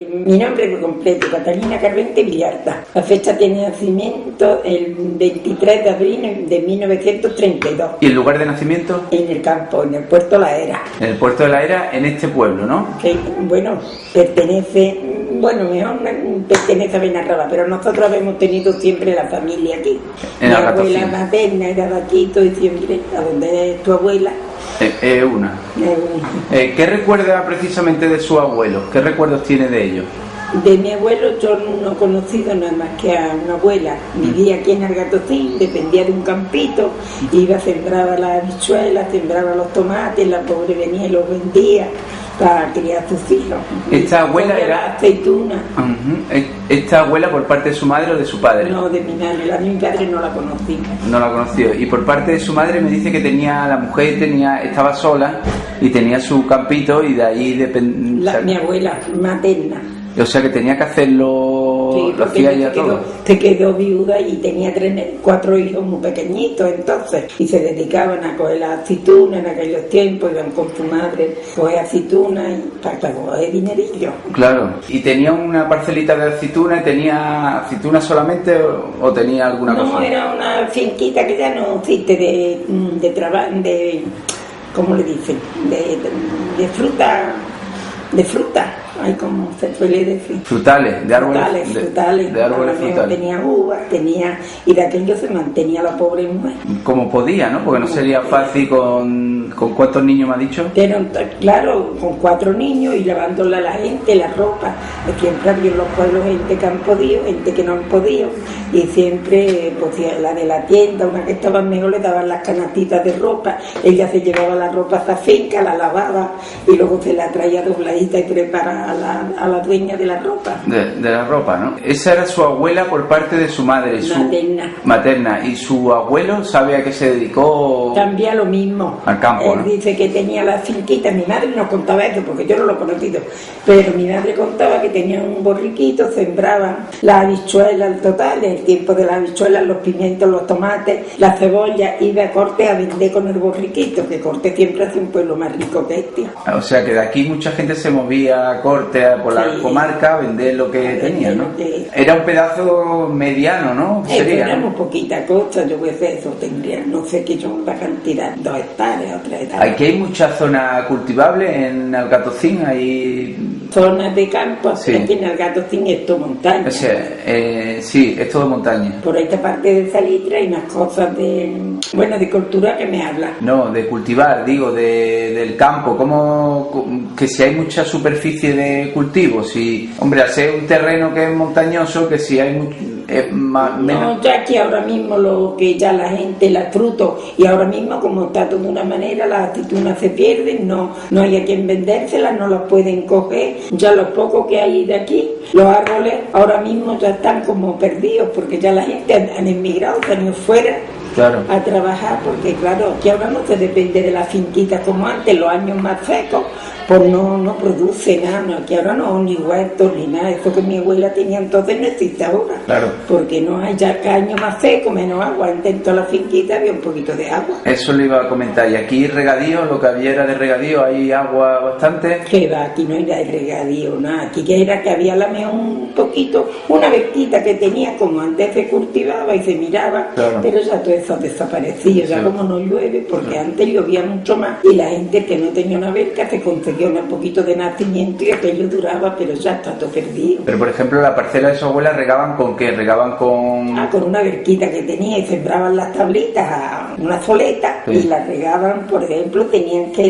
Mi nombre completo, Catalina Carvente Villalta. La fecha de nacimiento, el 23 de abril de 1932. ¿Y el lugar de nacimiento? En el campo, en el puerto La Era. En el puerto de La Era, en este pueblo, ¿no? Que, bueno, pertenece a Benarraba, pero nosotros hemos tenido siempre la familia aquí. Mi abuela materna era de aquí, y siempre, a donde es tu abuela. Una. ¿Qué recuerda precisamente de su abuelo? ¿Qué recuerdos tiene de ellos? De mi abuelo yo no he conocido nada más que a una abuela. Vivía aquí en Argatocín, dependía de un campito, iba, sembraba las habichuelas, sembraba los tomates, la pobre venía y los vendía para criar a sus hijos. ¿Esta abuela era aceituna? ¿Esta abuela por parte de su madre o de su padre? No, de mi madre. La de mi padre no la conocí. No la conoció. Y por parte de su madre me dice que la mujer estaba sola y tenía su campito y de ahí dependía. Mi abuela materna. O sea que tenía que hacerlo, sí, lo hacía ella todo. Se quedó viuda y tenía 4 hijos muy pequeñitos entonces, y se dedicaban a coger la aceituna en aquellos tiempos, iban con su madre, coger aceituna y para coger dinerillo. Claro, ¿y tenía una parcelita de aceituna y tenía aceituna solamente o tenía alguna cosa? No, era una finquita que ya no existe de trabajo, ¿cómo le dicen? De fruta. Ay, como se suele decir. Frutales, de árboles. Frutales. De árboles frutales. Tenía uvas, y de aquello se mantenía la pobre mujer. Como podía, ¿no? Porque no sería fácil con ¿cuántos niños me ha dicho? Pero, claro, con 4 niños y llevándole a la gente la ropa. Siempre había en los pueblos gente que han podido, gente que no han podido. Y siempre, pues la de la tienda, una que estaba mejor, le daban las canastitas de ropa. Ella se llevaba la ropa a esa finca, la lavaba y luego se la traía dobladita y preparada a la dueña de la ropa. De la ropa, ¿no? Esa era su abuela por parte de su madre. Materna. ¿Y su abuelo sabe a qué se dedicó? También a lo mismo. Al campo, Él ¿no? dice que tenía la finquita. Mi madre no contaba eso porque yo no lo he conocido. Pero mi madre contaba que tenía un borriquito, sembraban las habichuelas al total, en el tiempo de las habichuelas, los pimientos, los tomates, la cebolla, iba a Corte a vender con el borriquito, que Corte siempre hace un pueblo más rico que este. O sea que de aquí mucha gente se movía a Corte por la comarca a vender lo que tenía, ¿no? Era un pedazo mediano, ¿no? Sería, era muy poquita cosa, yo qué sé, eso tendría, no sé qué yo, la cantidad, 2 hectáreas, 3 hectáreas. Aquí hay mucha zona cultivable en Algatocín, hay zonas de campo, sí. Aquí en Algatocín es todo montaña. O sea, sí, es todo montaña. Por esta parte de Salitre hay unas cosas de cultura que me hablan. No, de cultivar, digo, del campo, que si hay mucha superficie de cultivo, si, hombre, al ser un terreno que es montañoso, que si hay menos. No, ya que ahora mismo lo que ya la gente, la fruto, y ahora mismo como está todo de una manera, las aceitunas se pierden, no hay a quien vendérselas, no las pueden coger, ya lo poco que hay de aquí, los árboles ahora mismo ya están como perdidos, porque ya la gente han emigrado, se han ido fuera. Claro. A trabajar, porque claro, que ahora no se depende de las finquitas como antes, los años más secos, pues no produce nada, no, que ahora no, ni huertos ni nada, eso que mi abuela tenía entonces no existe ahora, claro. Porque no hay ya caño más seco, menos agua, antes en todas las finquitas había un poquito de agua. Eso le iba a comentar, y aquí regadío, lo que había era de regadío, hay agua bastante. Que va, aquí no era de regadío, nada, aquí que era que había la mejor un poquito, una vertita que tenía como antes se cultivaba y se miraba, claro. Pero ya todo eso ha desaparecido, ya como no llueve, porque antes llovía mucho más y la gente que no tenía una verca se conseguía un poquito de nacimiento y aquello duraba, pero ya está todo perdido. Pero por ejemplo, la parcela de su abuela ¿regaban con qué? ¿Regaban con...? Con una verquita que tenía y sembraban las tablitas a una soleta, sí. Y las regaban, por ejemplo,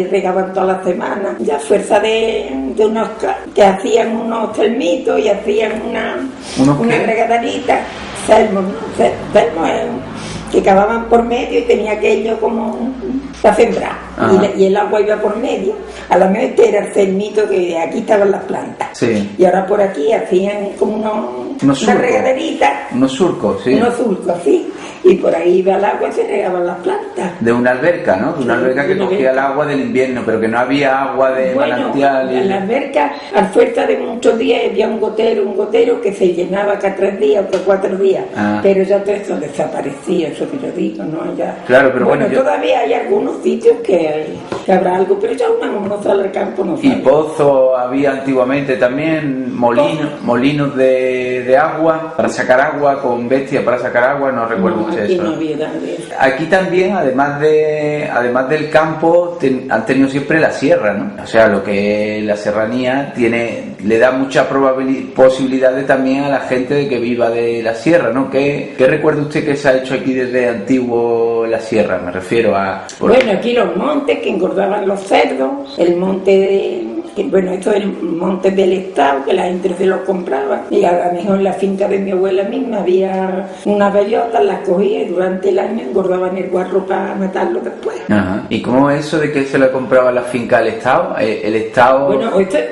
regaban todas las semanas, ya a fuerza de unos que hacían unos termitos y hacían una regadarita, selmos, que cavaban por medio y tenía aquello como para sembrar, y el agua iba por medio. A la vez era el cernito que aquí estaban las plantas, sí. Y ahora por aquí hacían como una regaderita, unos surcos, sí. Unos surcos, sí, y por ahí iba el agua y se regaban las plantas. De una alberca, ¿no? De una alberca que cogía el agua del invierno, pero que no había agua de manantial. En la alberca, al fuerza de muchos días, había un gotero que se llenaba cada 3 días o cada 4 días. Pero ya todo eso desaparecía, eso que yo digo, ¿no? Ya. Claro, pero bueno, todavía hay algunos sitios que habrá algo, pero ya uno sale al campo, no sabe. Y pozos había antiguamente también, molinos de agua, para sacar agua, con bestias para sacar agua, no recuerdo usted aquí eso. No había nada de eso. Aquí también, además del campo, han tenido siempre la sierra, ¿no? O sea, lo que la serranía le da muchas posibilidades también a la gente de que viva de la sierra, ¿no? ¿Qué recuerda usted que se ha hecho aquí desde antiguo la sierra? Me refiero a... Bueno, aquí los montes que engordaban los cerdos, el monte estos eran montes del Estado, que la gente se los compraba, y a lo mejor en la finca de mi abuela misma había unas bellotas, las cogía y durante el año engordaban el guarro para matarlo después. Ajá. ¿Y cómo es eso de que se le compraba la finca al Estado? El Estado... Bueno,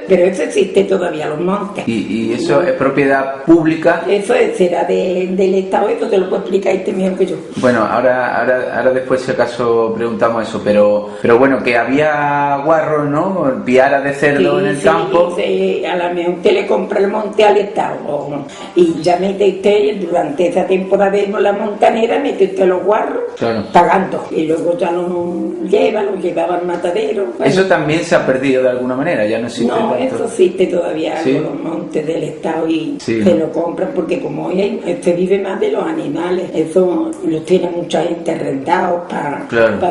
pero eso existe todavía, los montes. ¿Y eso es propiedad pública? Eso será del Estado, eso te lo puedo explicar mejor que yo. Bueno, ahora después si acaso preguntamos eso, pero bueno, que había guarros, ¿no? Piara de cerdo en el campo. Sí, a lo mejor usted le compra el monte al Estado y ya mete usted durante esa temporada de la montanera, mete usted los guarros, claro, pagando, y luego ya los llevaba al matadero. Bueno. Eso también se ha perdido de alguna manera, ya no existe. No, tanto. eso existe todavía, ¿Sí? Con los montes del Estado y se lo compran porque como hoy vive más de los animales, eso los tiene mucha gente arrendados para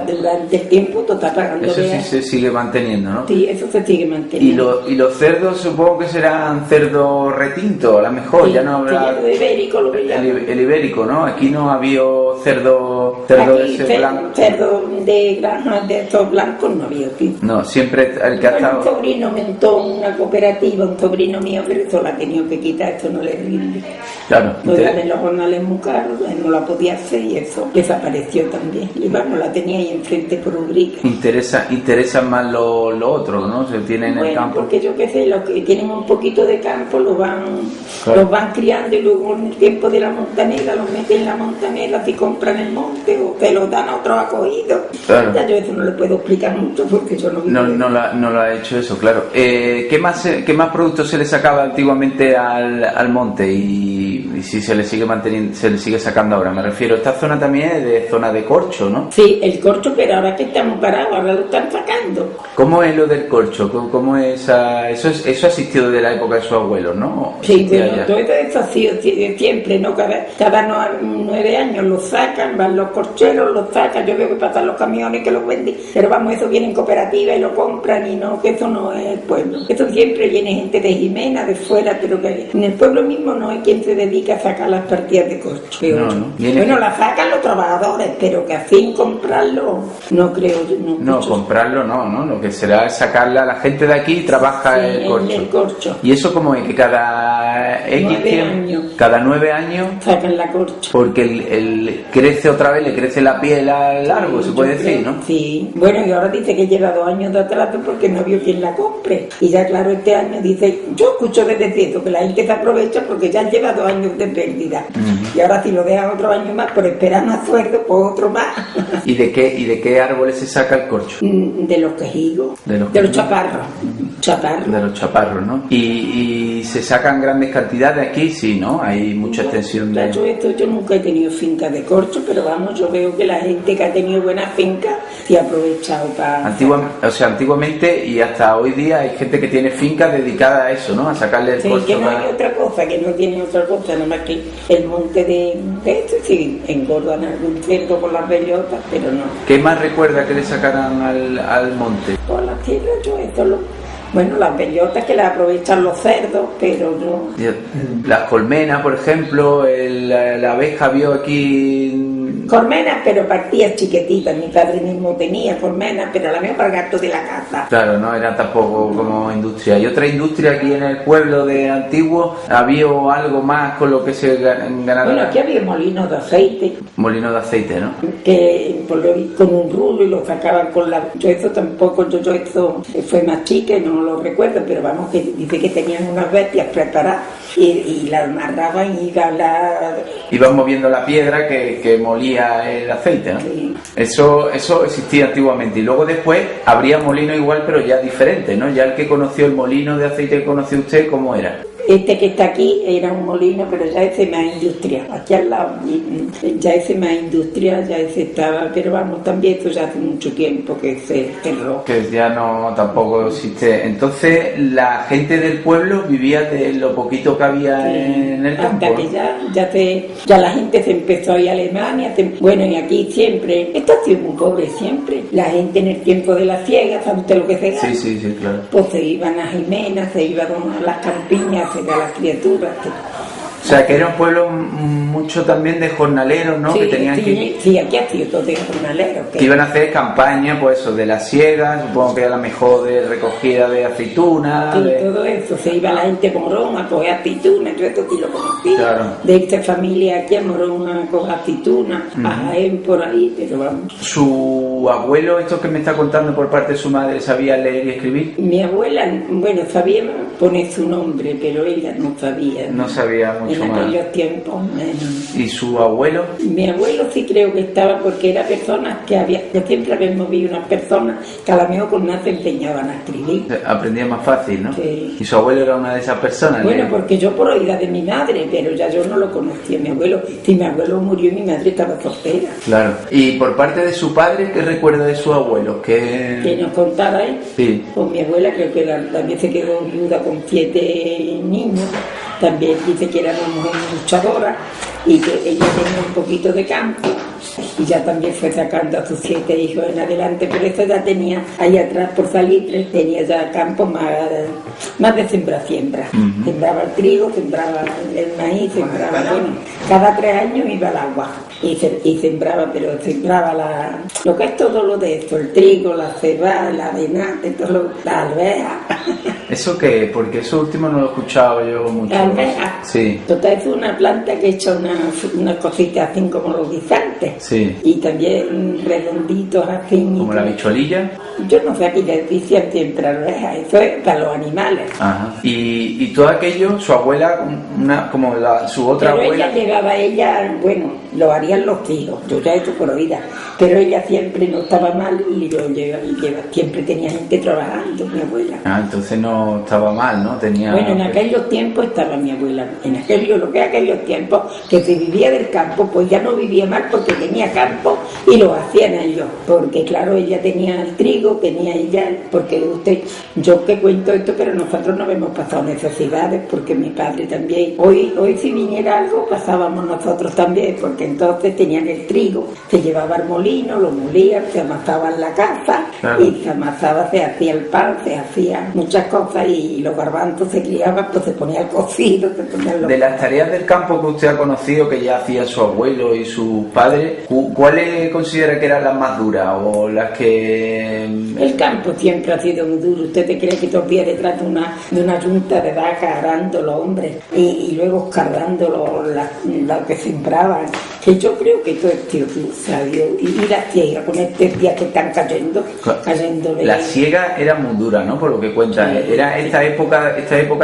durante el tiempo tú estás pagando. Eso sí se sigue manteniendo, ¿no? Sí, eso se sigue manteniendo. Y los cerdos supongo que serán cerdos retintos, a lo mejor, sí, ya no habrá... El ibérico lo que llaman. El ibérico, ¿no? Aquí no ha habido cerdo de ese blanco. Cerdo de granja de estos blancos no había aquí. No, siempre el que ha estado... Un sobrino montó una cooperativa, un sobrino mío, pero eso la ha tenido que quitar, esto no le rinde. Claro. Lo gané los jornales muy caros, no la podía hacer y eso desapareció también. Y vamos, la tenía ahí enfrente por Ubrica. Interesan más lo otro, ¿no? Se tienen en el campo. Porque yo qué sé, los que tienen un poquito de campo los van criando y luego en el tiempo de la montanera los meten en la montanera si compran el monte o te lo dan a otros acogidos. Claro. Ya yo eso no le puedo explicar mucho porque yo no lo ha hecho eso, claro. ¿Qué más productos se le sacaba antiguamente al monte y si se le sigue manteniendo, se le sigue sacando ahora? Me refiero, esta zona también es de zona de corcho, ¿no? Sí, el corcho, pero ahora que estamos parados, ahora lo están sacando. ¿Cómo es lo del corcho? ¿Cómo es eso ha existido de la época de sus abuelos, ¿no? Sí, bueno, todo eso ha sido siempre, ¿no? Cada 9 años lo sacan, van los corcheros, los sacan, yo veo que pasan los camiones que los venden, pero vamos, eso viene en cooperativa y lo compran y no, que eso no es el pueblo. Eso siempre viene gente de Jimena, de fuera, pero que en el pueblo mismo no hay quien se dedica a sacar las partidas de corcho. Bueno, las sacan los trabajadores, pero que así comprarlo, no creo. No, comprarlo no, lo que será es sacarla, la gente de aquí trabaja el corcho. ¿Y eso cómo es? Que cada X 9 años. Cada 9 años sacan la corcha. Porque crece otra vez, le crece la piel al árbol, se puede decir, ¿no? Sí. Bueno, y ahora dice que lleva 2 años de atraso porque no vio quien la compre. Y ya claro, este año dice, yo escucho desde cierto que la gente se aprovecha porque ya lleva 2 años de pérdida. Y ahora si lo dejan otro año más, por esperar más sueldo, pues otro más. ¿Y de qué árboles se saca el corcho? De los quejigos, de los chaparros. De los chaparros, ¿no? Y se sacan grandes cantidades aquí, sí, ¿no? Hay mucha extensión de... Yo nunca he tenido finca de corcho, pero vamos, yo veo que la gente que ha tenido buena finca se ha aprovechado para... Antiguamente y hasta hoy día hay gente que tiene fincas dedicadas a eso, ¿no? A sacarle el corcho. Que no hay otra cosa, que no tiene otra cosa, nada más que el monte de esto, sí, engordan algún cerdo con las bellotas, pero no. ¿Qué más recuerda que le sacaran al monte? Por la tierra, bueno, las bellotas que las aprovechan los cerdos, pero no. Las colmenas, por ejemplo, la abeja vio aquí... Colmenas, pero partidas chiquititas. Mi padre mismo tenía colmenas, pero a la mejor para el gato de la casa. Claro, no era tampoco como industria. ¿Y otra industria aquí en el pueblo de Antiguo? ¿Había algo más con lo que se ganaba? Bueno, aquí había molinos de aceite. Molinos de aceite, ¿no? Que con un rulo y lo sacaban con la... Yo eso tampoco, yo eso fue más chica y no lo recuerdo, pero vamos, que dice que tenían unas bestias preparadas y la amarraban y iban moviendo la piedra que molía el aceite, ¿no? Sí. Eso existía antiguamente, y luego después habría molino igual, pero ya diferente, ¿no? Ya el que conoció el molino de aceite que conoció usted, ¿cómo era? Este que está aquí era un molino, pero ya ese más industria. Aquí al lado, ya ese más industria, ya ese estaba, pero vamos, también esto ya hace mucho tiempo que se cerró. Que ya no, tampoco existe. Entonces, la gente del pueblo vivía de lo poquito que había en el campo. Hasta que ya la gente se empezó a ir a Alemania. Bueno, y aquí siempre, esto ha sido muy pobre siempre. La gente en el tiempo de la siega, ¿sabe usted lo que se gana? Sí, claro. Pues se iban a Jimena, se iban a las campiñas, a las criaturas. O sea, que era un pueblo mucho también de jornaleros, ¿no? Sí, que tenían sí, aquí ha sido todo de jornaleros. Que iban a hacer campañas, pues eso, de la siega, supongo que era la mejor de recogida de aceitunas. Sí, todo eso. Se iba la gente a Morón a coger aceitunas, yo esto sí lo conocí. Claro. De esta familia aquí a Morón a coger aceitunas, a Jaén por ahí, pero vamos. ¿Su abuelo, esto que me está contando por parte de su madre, sabía leer y escribir? Mi abuela, bueno, sabía poner su nombre, pero ella no sabía. No sabía mucho en más. aquellos tiempos. ¿Y su abuelo? Mi abuelo sí creo que estaba, porque era personas que yo siempre había movido unas personas que a lo mejor con nada se empeñaban a escribir. Aprendía más fácil, ¿no? Sí. ¿Y su abuelo era una de esas personas? Bueno, porque yo por oída de mi madre, pero ya yo no lo conocía, mi abuelo. Si mi abuelo murió, mi madre estaba soltera. Claro. ¿Y por parte de su padre, qué recuerda de su abuelo? Que nos contara él. Sí. Pues mi abuela creo que también se quedó viuda con 7 niños. También dice que era una mujer luchadora y que ella tenía un poquito de campo y ya también fue sacando a sus 7 hijos en adelante, pero eso ya tenía ahí atrás por Salitre, tenía ya campo más de siembra. Sembraba el trigo, sembraba el maíz, sembraba, bueno, cada 3 años iba al agua y sembraba, pero sembraba lo que es todo lo de esto, el trigo, la cebada, la avena, la alveja. ¿Eso qué? Porque eso último no lo he escuchado yo mucho. La alveja. Sí. Total, es una planta que echa unas cositas así como los guisantes. Sí. Y también redonditos así. ¿Como la bicholilla? Yo no sé, aquí les decían siempre alveja, eso es para los animales. Ajá. Y todo aquello, su abuela, su otra pero abuela... ella, bueno, lo harían los hijos, yo ya he hecho por oída, pero ella siempre no estaba mal y siempre tenía gente trabajando, mi abuela. Ah, entonces no estaba mal, ¿no? Bueno, en aquellos tiempos estaba mi abuela, aquellos tiempos que se vivía del campo, pues ya no vivía mal porque tenía campo y lo hacían ellos, porque claro, ella tenía el trigo, tenía ella, porque yo que cuento esto, pero nosotros no hemos pasado necesidades, porque mi padre también, hoy si viniera algo pasábamos nosotros también, porque entonces tenían el trigo, se llevaba al molino, lo molían, se amasaba en la casa, claro. Y se amasaba, se hacía el pan, se hacía muchas cosas y los garbanzos se criaban, pues se ponía el cocido, se ponía De las tareas del campo que usted ha conocido, que ya hacía su abuelo y su padre, ¿cuáles considera que eran las más duras o las que...? El campo siempre ha sido muy duro. ¿Usted te cree que todavía detrás de una yunta de vacas arando los hombres y luego cargando lo que sembraban? Que yo creo que todo es tío sabio. Y la siega con estos días que están cayendo. La siega era muy dura, ¿no? Por lo que cuenta. Sí, era esta época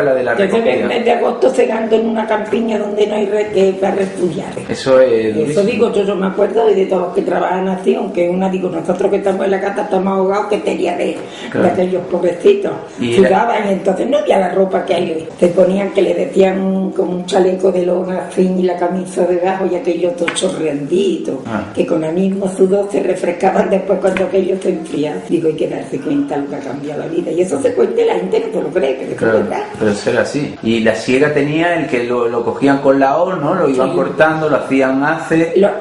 la de la recogida. Desde el mes de agosto cegando en una campiña donde no hay red para refugiar. Eso es durísimo. Eso digo, yo me acuerdo de todos los que trabajan así, aunque nosotros que estamos en la casa estamos ahogados, que tenía de aquellos pobrecitos. Sudaban y entonces no había la ropa que hay hoy. Se ponían que le decían como un chaleco de lona fin y la camisa debajo y aquello todo chorreandito, que con el mismo sudor se refrescaban después cuando aquello se enfriaba. Digo, hay que darse cuenta lo que ha cambiado la vida. Y eso se cuenta la gente que se lo cree, que claro, es verdad. Pero eso era así. Y la siega tenía el que lo cogían con la hoz, ¿no? Lo iban cortando, lo hacían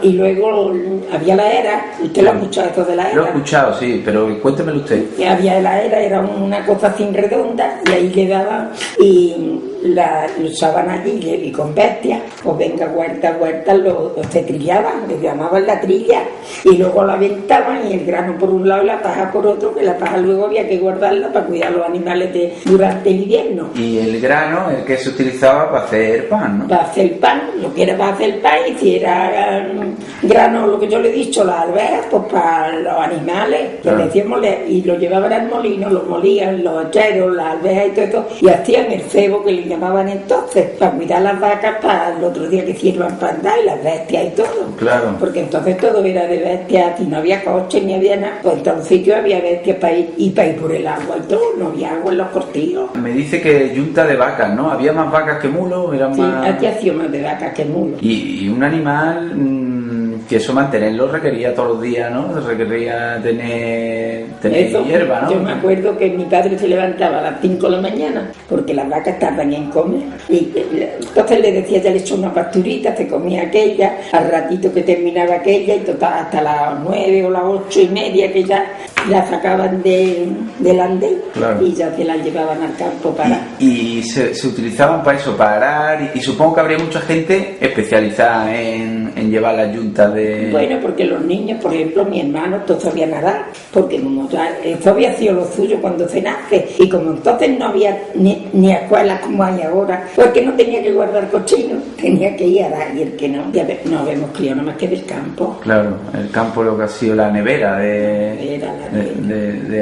y luego había la era. ¿Usted lo ha escuchado esto de la era? Lo he escuchado, sí, pero cuéntemelo usted. Y había la era una cosa así redonda y ahí le daban y la usaban allí y con bestias, pues venga, huerta, se trillaban, les llamaban la trilla y luego la aventaban y el grano por un lado y la paja por otro, que la paja luego había que guardarla para cuidar a los animales durante el invierno. Y el grano, el que se utilizaba para hacer pan, ¿no? Para hacer pan, lo que era para hacer pan, y si era grano, lo que yo le he dicho, las alvejas, pues para los animales, claro. Decíamos, y lo llevaban al molino, lo molían, los hacheros, las alvejas y todo esto, y hacían el cebo que le llamaban entonces, para cuidar las vacas para el otro día que sirvan para andar, y las bestias y todo. Claro. Porque entonces todo era de bestias, y no había coche ni había nada. Pues en todo sitio había bestias para ir, y para ir por el agua y todo, no había agua en los cortijos. Me dice que yunta de vacas, ¿no? ¿Había más vacas que mulos? Eran Sí, más... aquí hacía más de vacas que mulos. Y un animal que eso mantenerlo requería todos los días, ¿no? Requería tener Eso, hierba, ¿no? Yo me acuerdo que mi padre se levantaba a las 5 de la mañana porque las vacas tardan en comer, y entonces le decía, ya le echó una pasturita, se comía aquella, al ratito que terminaba aquella, y total, hasta las 9 o las 8:30 que ya la sacaban del andén. Claro. Y ya se la llevaban al campo para... Y se utilizaban para eso, para arar, y supongo que habría mucha gente especializada en llevar las yuntas de... Bueno, porque los niños, por ejemplo, mi hermano, todos sabían nadar, porque como ya, eso había sido lo suyo cuando se nace, y como entonces no había ni escuelas como hay ahora, porque no tenía que guardar cochinos, tenía que ir a dar, y el que no, ya no habíamos criado nada más que del campo. Claro, el campo lo que ha sido la nevera de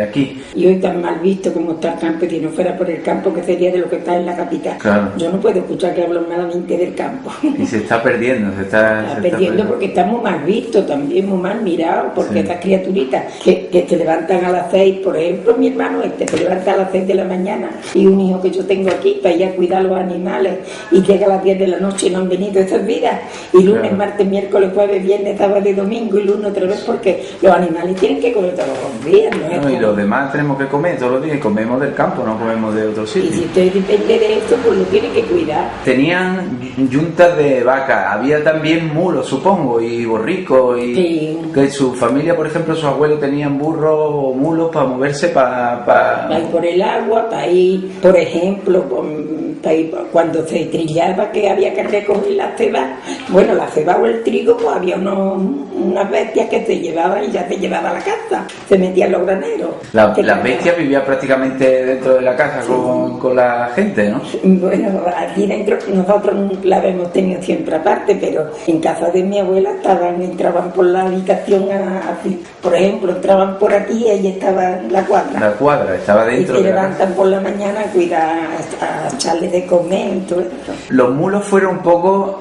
aquí. Y hoy tan mal visto como está el campo, y si no fuera por el campo, que sería de lo que está en la capital. Claro. Yo no puedo escuchar que hablan malamente del campo. Y se está perdiendo, se está perdiendo porque está muy mal visto, también muy mal mirado, porque estas criaturitas que se levantan a las 6, por ejemplo, mi hermano se levanta a las 6 de la mañana, y un hijo que yo tengo aquí para ir a cuidar los animales, y llega a las 10 de la noche y no han venido esas vidas, y lunes, martes, miércoles, jueves, viernes, sábado y domingo, y lunes otra vez, porque los animales tienen que comer todos los días, ¿no? Y los demás tenemos que comer todos los días, y comemos del campo, no comemos de otro sitio. Y si usted depende de esto, pues lo tiene que cuidar. Tenían yuntas de vaca, había también mulos, supongo, y borricos, y Sí. que su familia, por ejemplo, sus abuelos tenían burros o mulos para moverse Para ir por el agua, para ir, por ejemplo, para ir, cuando se trillaba que había que recoger la ceba, bueno, la ceba o el trigo, pues había unas bestias que se llevaban y ya se llevaba a la casa, se metían los graneros. Las bestias vivían prácticamente dentro de la casa, sí, con la gente, ¿no? Bueno, aquí dentro nosotros la hemos tenido siempre aparte, pero en casa de mi abuela entraban por la habitación así. Por ejemplo, entraban por aquí y ahí estaba la cuadra. La cuadra, estaba dentro. Y se levantan por la mañana a cuidar, a echarle de comer y todo eso. Los mulos fueron un poco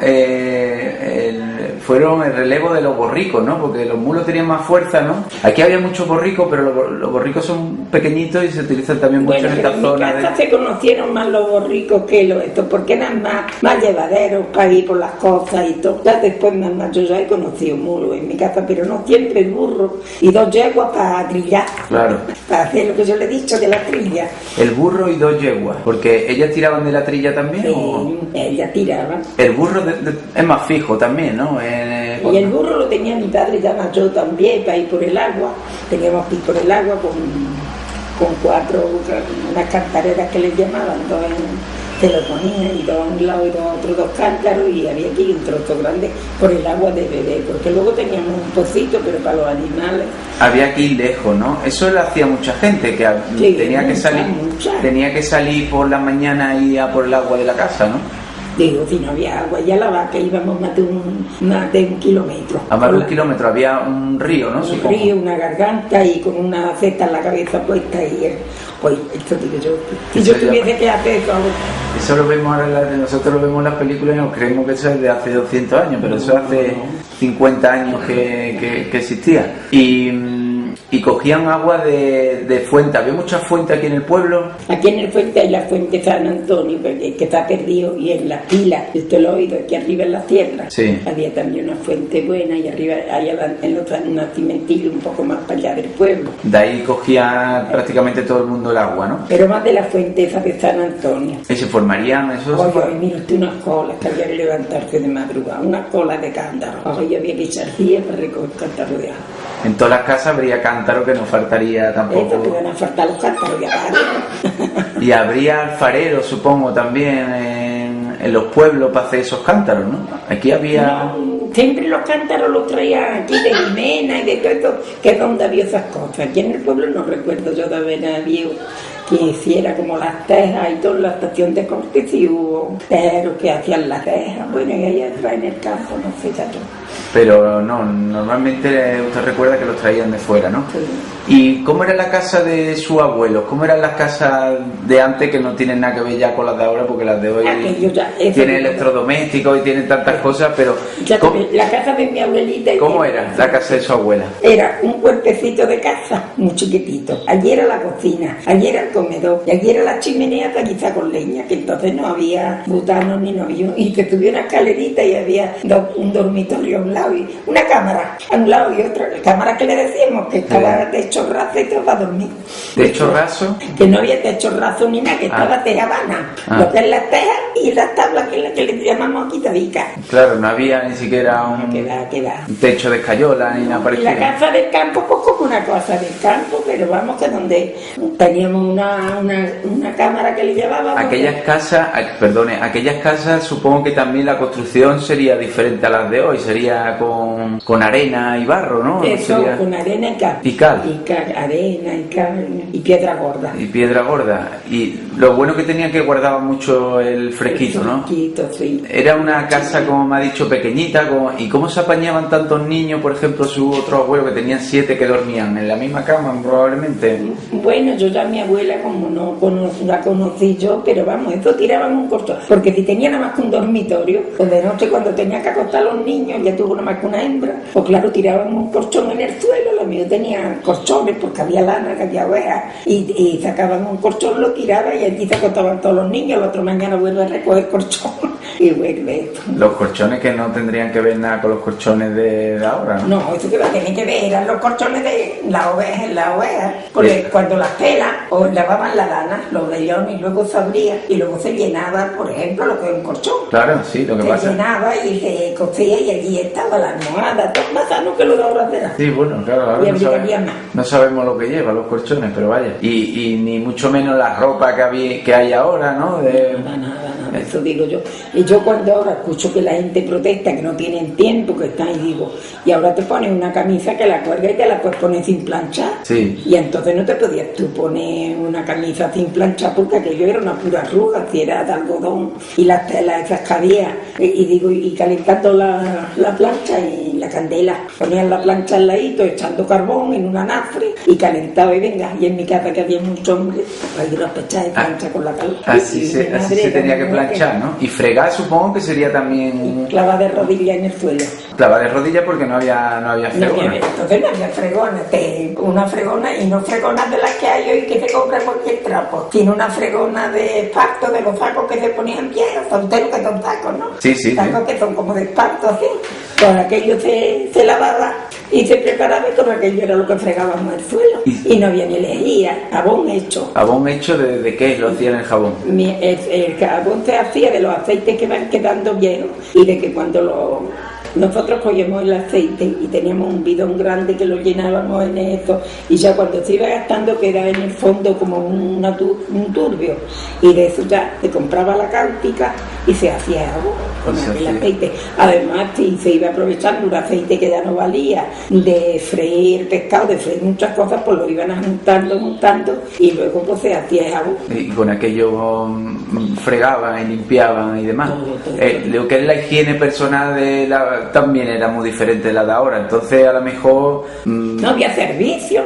fueron el relevo de los borricos, ¿no? Porque los mulos tenían más fuerza, ¿no? Aquí había muchos borricos, pero los borricos son pequeñitos y se utilizan también mucho en esta zona. En mi casa se conocieron más los borricos que estos, porque eran más llevaderos para ir por las cosas y todo. Ya después yo ya he conocido mulos en mi casa, pero no siempre el burro y 2 yeguas para trillar. Claro. Para hacer lo que yo le he dicho de la trilla. El burro y 2 yeguas, porque ellas tiraban de la trilla también. Sí, ¿o? ellas tiraban. El burro es más fijo también, ¿no? Y el burro lo tenía mi padre, ya yo también, para ir por el agua. Teníamos que ir por el agua con 4, unas cantareras que les llamaban, 2 se lo ponían, y 2 a un lado y otros 2 cántaros, y había aquí un trozo grande por el agua de beber, porque luego teníamos un pocito, pero para los animales. Había que ir lejos, ¿no? Eso lo hacía mucha gente, que sí, tenía que salir por la mañana y ir a por el agua de la casa, ¿no? Digo, si no había agua, ya la vaca íbamos más de un kilómetro. A más de un kilómetro había un río, ¿no? Un río, una garganta, y con una cesta en la cabeza puesta, y pues esto digo yo, si yo tuviese que hacer eso lo vemos ahora, nosotros lo vemos en las películas y nos creemos que eso es de hace 200 años, pero eso hace 50 años que existía. Y cogían agua de fuente. ¿Había muchas fuentes aquí en el pueblo? Aquí en el puente hay la fuente San Antonio, que está perdido, y en las pilas, esto lo he oído, aquí arriba en las tierras. Sí. Había también una fuente buena, y arriba hay en los cimentillos un poco más para allá del pueblo. De ahí cogía prácticamente todo el mundo el agua, ¿no? Pero más de la fuente esa de San Antonio. ¿Y se formarían esos? Oye, mira usted unas colas que había que levantarse de madrugada, unas colas de cántaro. Oye, había que echar días para recoger cántaro de agua. En todas las casas habría cántaro, que no faltaría tampoco. Eso, que van a faltar los cántaros de agua. Y habría alfareros, supongo, también en los pueblos para hacer esos cántaros, ¿no? Aquí había... No, siempre los cántaros los traían aquí de Jimena y de todo esto, que es donde había esas cosas. Aquí en el pueblo no recuerdo yo de haber habido que hiciera como las tejas y todo, la estación de corte, sí hubo tejeros que hacían las tejas, bueno, y ahí atrás en el campo, no sé, ya todo. Pero no, normalmente usted recuerda que los traían de fuera, ¿no? Sí. ¿Y cómo era la casa de sus abuelos? ¿Cómo eran las casas de antes que no tienen nada que ver ya con las de ahora? Porque las de hoy tienen electrodomésticos y tienen tantas cosas, pero... La casa de mi abuelita... ¿Cómo era la casa de su abuela? Era un cuerpecito de casa, muy chiquitito. Allí era la cocina, allí era el comedor, y allí era la chimenea taquizada con leña, que entonces no había butanos ni novios, y que tuviera una escalerita y había un dormitorio a un lado y una cámara a un lado y otra, la cámara que le decíamos que estaba techo raso y todo para dormir. ¿Techo raso? Que no había techo raso ni nada, que estaba tejabana, lo que es las tejas y las tablas que es la que le llamamos aquí tabica. Claro, no había ni siquiera un techo de escayola ni nada parecido. La casa del campo, pues como una cosa del campo, pero vamos que donde teníamos una cámara que le llevábamos. Aquellas casas supongo que también la construcción sería diferente a las de hoy, sería con arena y barro, ¿no? Eso, sería... con arena y cal. ¿Y cal? Arena y cal y piedra gorda. Y piedra gorda. Y lo bueno que tenía que guardaba mucho el fresquito, ¿no? Fresquito, sí. Era una casa, como me ha dicho, pequeñita. ¿Y cómo se apañaban tantos niños? Por ejemplo, su otro abuelo que tenían 7 que dormían en la misma cama, probablemente. Bueno, yo ya a mi abuela, como no la conocí yo, pero vamos, eso tiraban un colchón. Porque si tenía nada más que un dormitorio, pues de noche cuando tenía que acostar a los niños, ya tuvo nada más que una hembra, pues claro, tiraban un colchón en el suelo. Los míos tenían colchones porque había lana, que había ovejas, y sacaban un colchón, lo tiraban y allí se acostaban todos los niños. El otro mañana vuelve a recoger colchón y vuelve. Los colchones que no tendrían que ver nada con los colchones de ahora, ¿no? No, eso que va a tener que ver, eran los colchones de la oveja, porque cuando las pelas o lavaban la lana, los vellones, y luego se abría y luego se llenaba, por ejemplo, lo que es un colchón. Claro, sí, lo que pasa. Se llenaba y se cosía y allí estaba la almohada, todo más sano que lo de ahora de la. Sí, bueno, claro, ahora no sabemos lo que lleva los colchones, pero vaya. Y ni mucho menos la ropa que hay ahora, ¿no? Nada, eso digo yo. Y yo cuando ahora escucho que la gente protesta, que no tienen tiempo, que están, y digo, y ahora te pones una camisa que la cuelga y te la puedes poner sin planchar. Sí. Y entonces no te podías tú poner una camisa sin planchar porque aquello era una pura arruga, si era de algodón, y las telas esas que había, y calentando la plancha y la candela, ponían la plancha al ladito, echando carbón en un anafre, y calentaba y venga, y en mi casa que había muchos hombres, hay unas pechas de plancha con la calor. Así se tenía que planchar, ¿no? Y fregar supongo que sería también... Y clavar de rodillas en el suelo. Clavar de rodillas porque no había fregona. Entonces no había fregona, una fregona, y no fregonas de las que hay hoy que se compra cualquier trapo, sino una fregona de esparto, de los sacos que se ponían viejos, tonteros que son sacos, ¿no? Sí. Sacos que son como de esparto, así. Con aquello se lavaba y se preparaba, y con aquello era lo que fregábamos el suelo. Y no había ni lejía, jabón hecho. ¿Jabón hecho de qué lo hacían el jabón? El jabón se hacía de los aceites que van quedando viejos, y de que cuando nosotros cogíamos el aceite y teníamos un bidón grande que lo llenábamos en eso, y ya cuando se iba gastando quedaba en el fondo como un turbio, y de eso ya se compraba la cáustica y se hacía agua con aquel aceite. Además, si se iba aprovechando un aceite que ya no valía, de freír pescado, de freír muchas cosas, pues lo iban juntando, y luego pues se hacía agua. Y con aquello fregaban y limpiaban y demás. Todo. Lo que es la higiene personal también era muy diferente de la de ahora, entonces a lo mejor... no había servicio.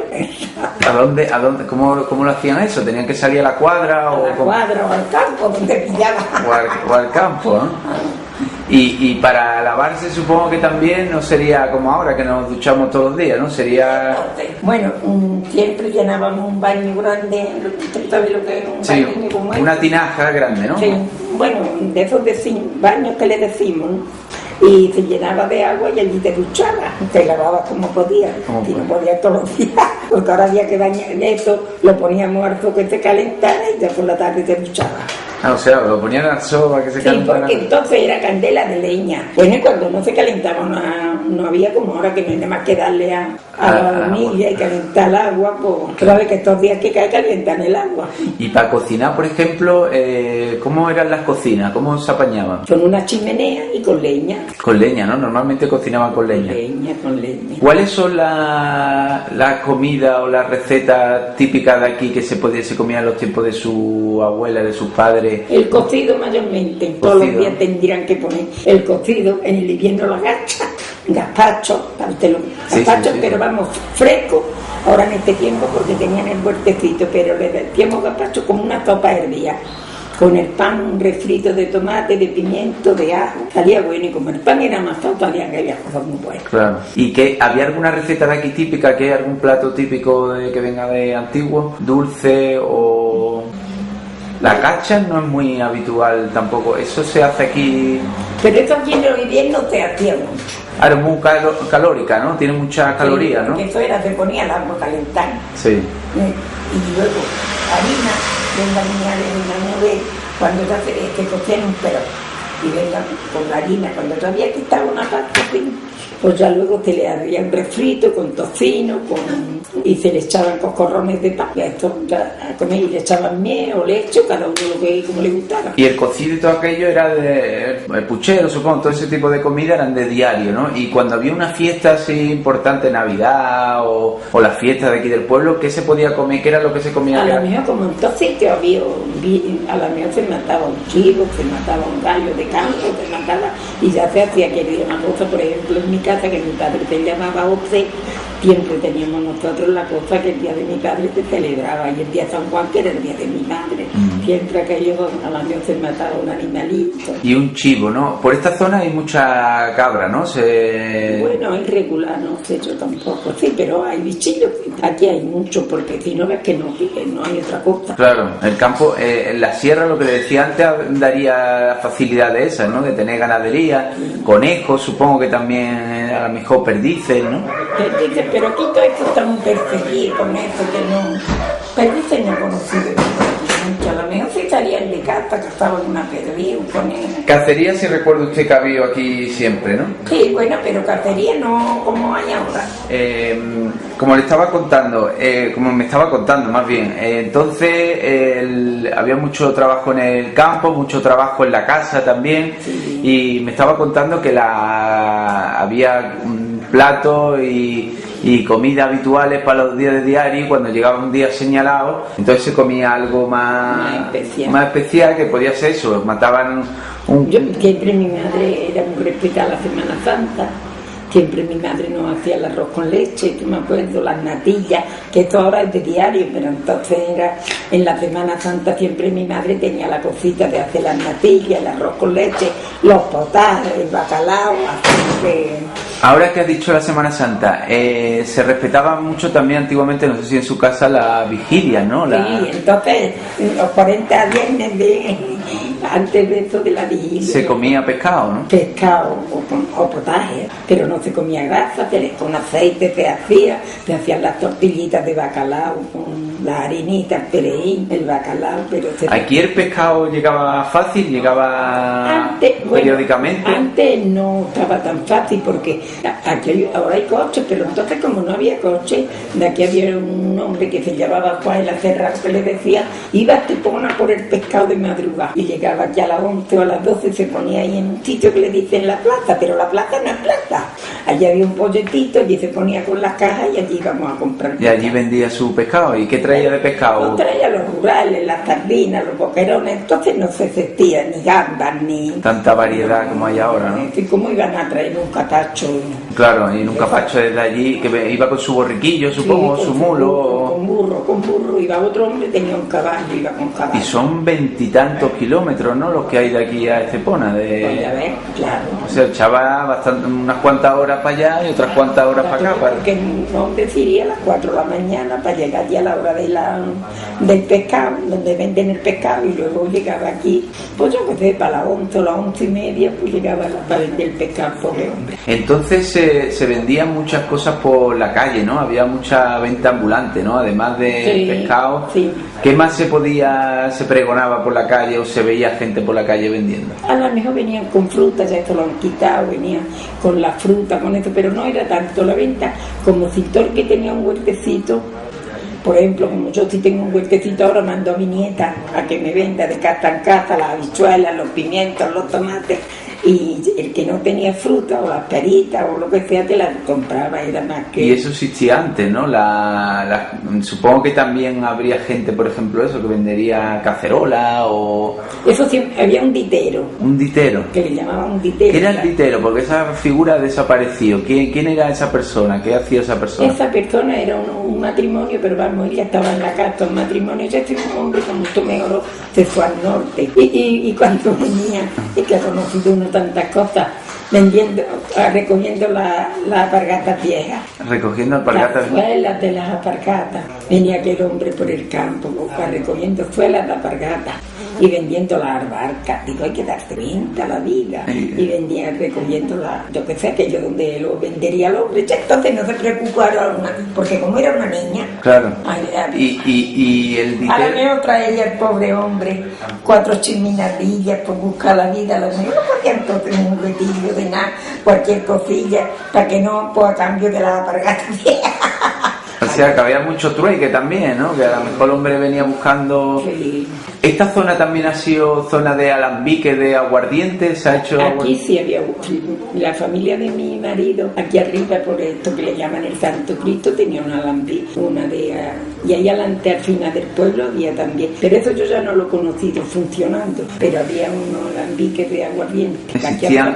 ¿A dónde? ¿Cómo lo hacían eso? ¿Tenían que salir a la cuadra? O al campo, donde pillaban. O al campo, ¿no? Y para lavarse supongo que también no sería como ahora, que nos duchamos todos los días, ¿no? Sería... Bueno, siempre llenábamos un baño grande, ¿tú sabes lo que es un baño como una tinaja grande, ¿no? Sí, bueno, de esos baños que le decimos, ¿no? Y se llenaba de agua y allí te duchabas, te lavabas como podías, si no podías todos los días, porque ahora había que bañar eso, lo poníamos al foco que se calentara y ya por la tarde te duchabas. Ah, o sea, lo ponían al sol para que se Sí, calentara. porque entonces era candela de leña. Bueno, y cuando no se calentaba, no había como ahora que no hay nada más que darle a la hornilla y calentar el agua, pues claro que estos días que cae calientan el agua. Y para cocinar, por ejemplo, ¿cómo eran las cocinas? ¿Cómo se apañaban? Con una chimenea y con leña. Con leña, ¿no? Normalmente cocinaban con leña. Con leña. ¿Cuáles son las comidas o las recetas típicas de aquí que se comían en los tiempos de su abuela, de sus padres? El cocido mayormente. Todos los días tendrían que poner el cocido, en el invierno la gacha, gazpacho, gazpacho, pero vamos, fresco. Ahora en este tiempo porque tenían el huertecito, pero le decíamos gazpacho como una sopa hervida. Con el pan, un refrito de tomate, de pimiento, de ajo, salía bueno, y como el pan era más fácil, salían aquellas cosas muy buenas. Claro. ¿Y que había alguna receta de aquí típica, que hay algún plato típico que venga de antiguo, dulce o...? La cacha no es muy habitual tampoco, eso se hace aquí... Pero eso aquí en el invierno se hacía mucho. Ahora es muy calórica, ¿no? Tiene muchas calorías, ¿no? Eso era, se ponía el agua a calentar. Sí. Y luego harina, venga una nube, cuando se cocían un perro. Y venga con la harina, cuando todavía que estaba una parte, pues ya luego se le hacía un refrito con tocino, y se le echaban coscorrones de pan. Y a esto a comer y le echaban miel o leche, cada uno lo que como le gustara. Y el cocido y todo aquello era de puchero, supongo, todo ese tipo de comida eran de diario, ¿no? Y cuando había una fiesta así importante, Navidad o la fiesta de aquí del pueblo, ¿qué se podía comer? ¿Qué era lo que se comía? A lo mejor como en todos sitios había, a lo mejor se mataba un chivo, se mataba un gallo de campo, se mataba, y ya se hacía querida una cosa, por ejemplo en mi casa, que mi padre se llamaba Oce, siempre teníamos nosotros la cosa que el día de mi padre se celebraba, y el día de San Juan, que era el día de mi madre, siempre aquello a la mejor se mataba un animalito. Y un chivo, ¿no? Por esta zona hay mucha cabra, ¿no? Bueno, es regular, no sé yo tampoco, sí, pero hay bichillos, aquí hay muchos, porque si no ves que no hay otra cosa. Claro, el campo, en la sierra, lo que le decía antes, daría facilidades esas, ¿no? De tener ganadería, conejos, supongo que también a lo mejor perdices, ¿no? Perdices, pero aquí todo esto está muy perseguido con eso, que no... Perdices no he conocido mucho, a lo mejor se salían de casa, cazaban una perdiz, un conejo. Cacería, si recuerda usted que ha habido aquí siempre, ¿no? Sí, bueno, pero cacería no como hay ahora. Como le estaba contando, como me estaba contando más bien, entonces había mucho trabajo en el campo, mucho trabajo en la casa también, sí. Y me estaba contando que había platos y comida habituales para los días de diario, y cuando llegaba un día señalado, entonces se comía algo más especial, que podía ser eso, mataban siempre mi madre era muy respetada la Semana Santa. Siempre mi madre nos hacía el arroz con leche, que me acuerdo, las natillas, que esto ahora es de diario, pero entonces era en la Semana Santa, siempre mi madre tenía la cosita de hacer las natillas, el arroz con leche, los potajes, el bacalao, así que... Ahora que has dicho la Semana Santa, se respetaba mucho también antiguamente, no sé si en su casa, la vigilia, ¿no? Sí, entonces los 40 viernes antes de eso de la vigilia... Se comía pescado, ¿no? Pescado o potaje, pero no se comía grasa, con aceite se hacían las tortillitas de bacalao, con la harinita, el perejil, el bacalao, pero... ¿Aquí el pescado llegaba fácil? ¿Llegaba periódicamente? Bueno, antes no estaba tan fácil porque aquí ahora hay coches, pero entonces como no había coche, de aquí había un hombre que se llamaba Juan la Serra, que le decía, iba a Estepona por el pescado de madrugada, y llegaba aquí a las 11 o a las 12 y se ponía ahí en un sitio que le dicen la plaza, pero la plaza no es plaza. Allí había un polletito, allí se ponía con las cajas y allí íbamos a comprar. Y allí vendía su pescado. ¿Y qué traía de pescado? No traía los rurales, las sardinas, los boquerones, entonces no se sentía ni gambas, ni... Tanta variedad como hay ahora, ¿no? ¿Cómo iban a traer un capacho? Claro, y en un capacho desde allí, que iba con su borriquillo, supongo, sí, su mulo... Con burro, iba otro hombre, tenía un caballo, iba con caballo. Y son 20 y tantos kilómetros kilómetros, ¿no? Los que hay de aquí a Estepona. Pues ya ves, claro. O sea, echaba unas cuantas horas para allá y otras cuantas horas para acá. Porque no deciría a las 4 de la mañana para llegar ya a la hora del pescado, donde venden el pescado, y luego llegaba aquí, pues yo que sé, para las 11 o las 11:30, pues llegaba para vender el pescado, pobre hombre. Entonces se vendían muchas cosas por la calle, ¿no? Había mucha venta ambulante, ¿no? Además de pescado. Sí. ¿Qué más se pregonaba por la calle o se veía gente por la calle vendiendo? A lo mejor venían con fruta, ya esto lo han quitado, venían con la fruta, con esto, pero no era tanto la venta como si todo el que tenía un huertecito. Por ejemplo, como yo sí tengo un huertecito, ahora mando a mi nieta a que me venda de casa en casa las habichuelas, los pimientos, los tomates, y el que no tenía fruta o las peritas o lo que sea te las compraba, era más que... Y eso existía antes, ¿no? Supongo que también habría gente, por ejemplo, eso, que vendería cacerola o... Eso siempre, había un ditero. ¿Un ditero? Que le llamaban un ditero. ¿Qué era el ditero? Porque esa figura ha desaparecido. ¿Quién era esa persona? ¿Qué hacía esa persona? Esa persona era un matrimonio, pero vamos, ella estaba en la casa, un matrimonio, ya un hombre con mucho mejor, se fue al norte. Y cuando venía, y que ha conocido uno tantas cosas, recogiendo las alpargatas viejas. Recogiendo alpargatas viejas. Las suelas de las alpargatas. Venía aquel hombre por el campo, recogiendo suelas de alpargatas y vendiendo las albarcas. Digo, hay que darse cuenta la vida. Y venía recogiendo yo que sé, aquello donde lo vendería el hombre. Entonces no se preocuparon, porque como era una niña. Claro. Y el ditero. A lo mejor traía el pobre hombre 4 chiminadillas por buscar la vida. A lo mejor no podía entonces un juguetillo de nada, cualquier cosilla, para que no, pues a cambio de las alpargatas viejas. O sea, que había mucho trueque también, ¿no? Que a lo mejor el hombre venía buscando... Sí. ¿Esta zona también ha sido zona de alambique, de aguardiente? ¿Se ha hecho...? Aquí sí había... La familia de mi marido, aquí arriba, por esto que le llaman el Santo Cristo, tenía un alambique, y ahí adelante, al final del pueblo, había también. Pero eso yo ya no lo he conocido funcionando, pero había unos alambiques de aguardiente.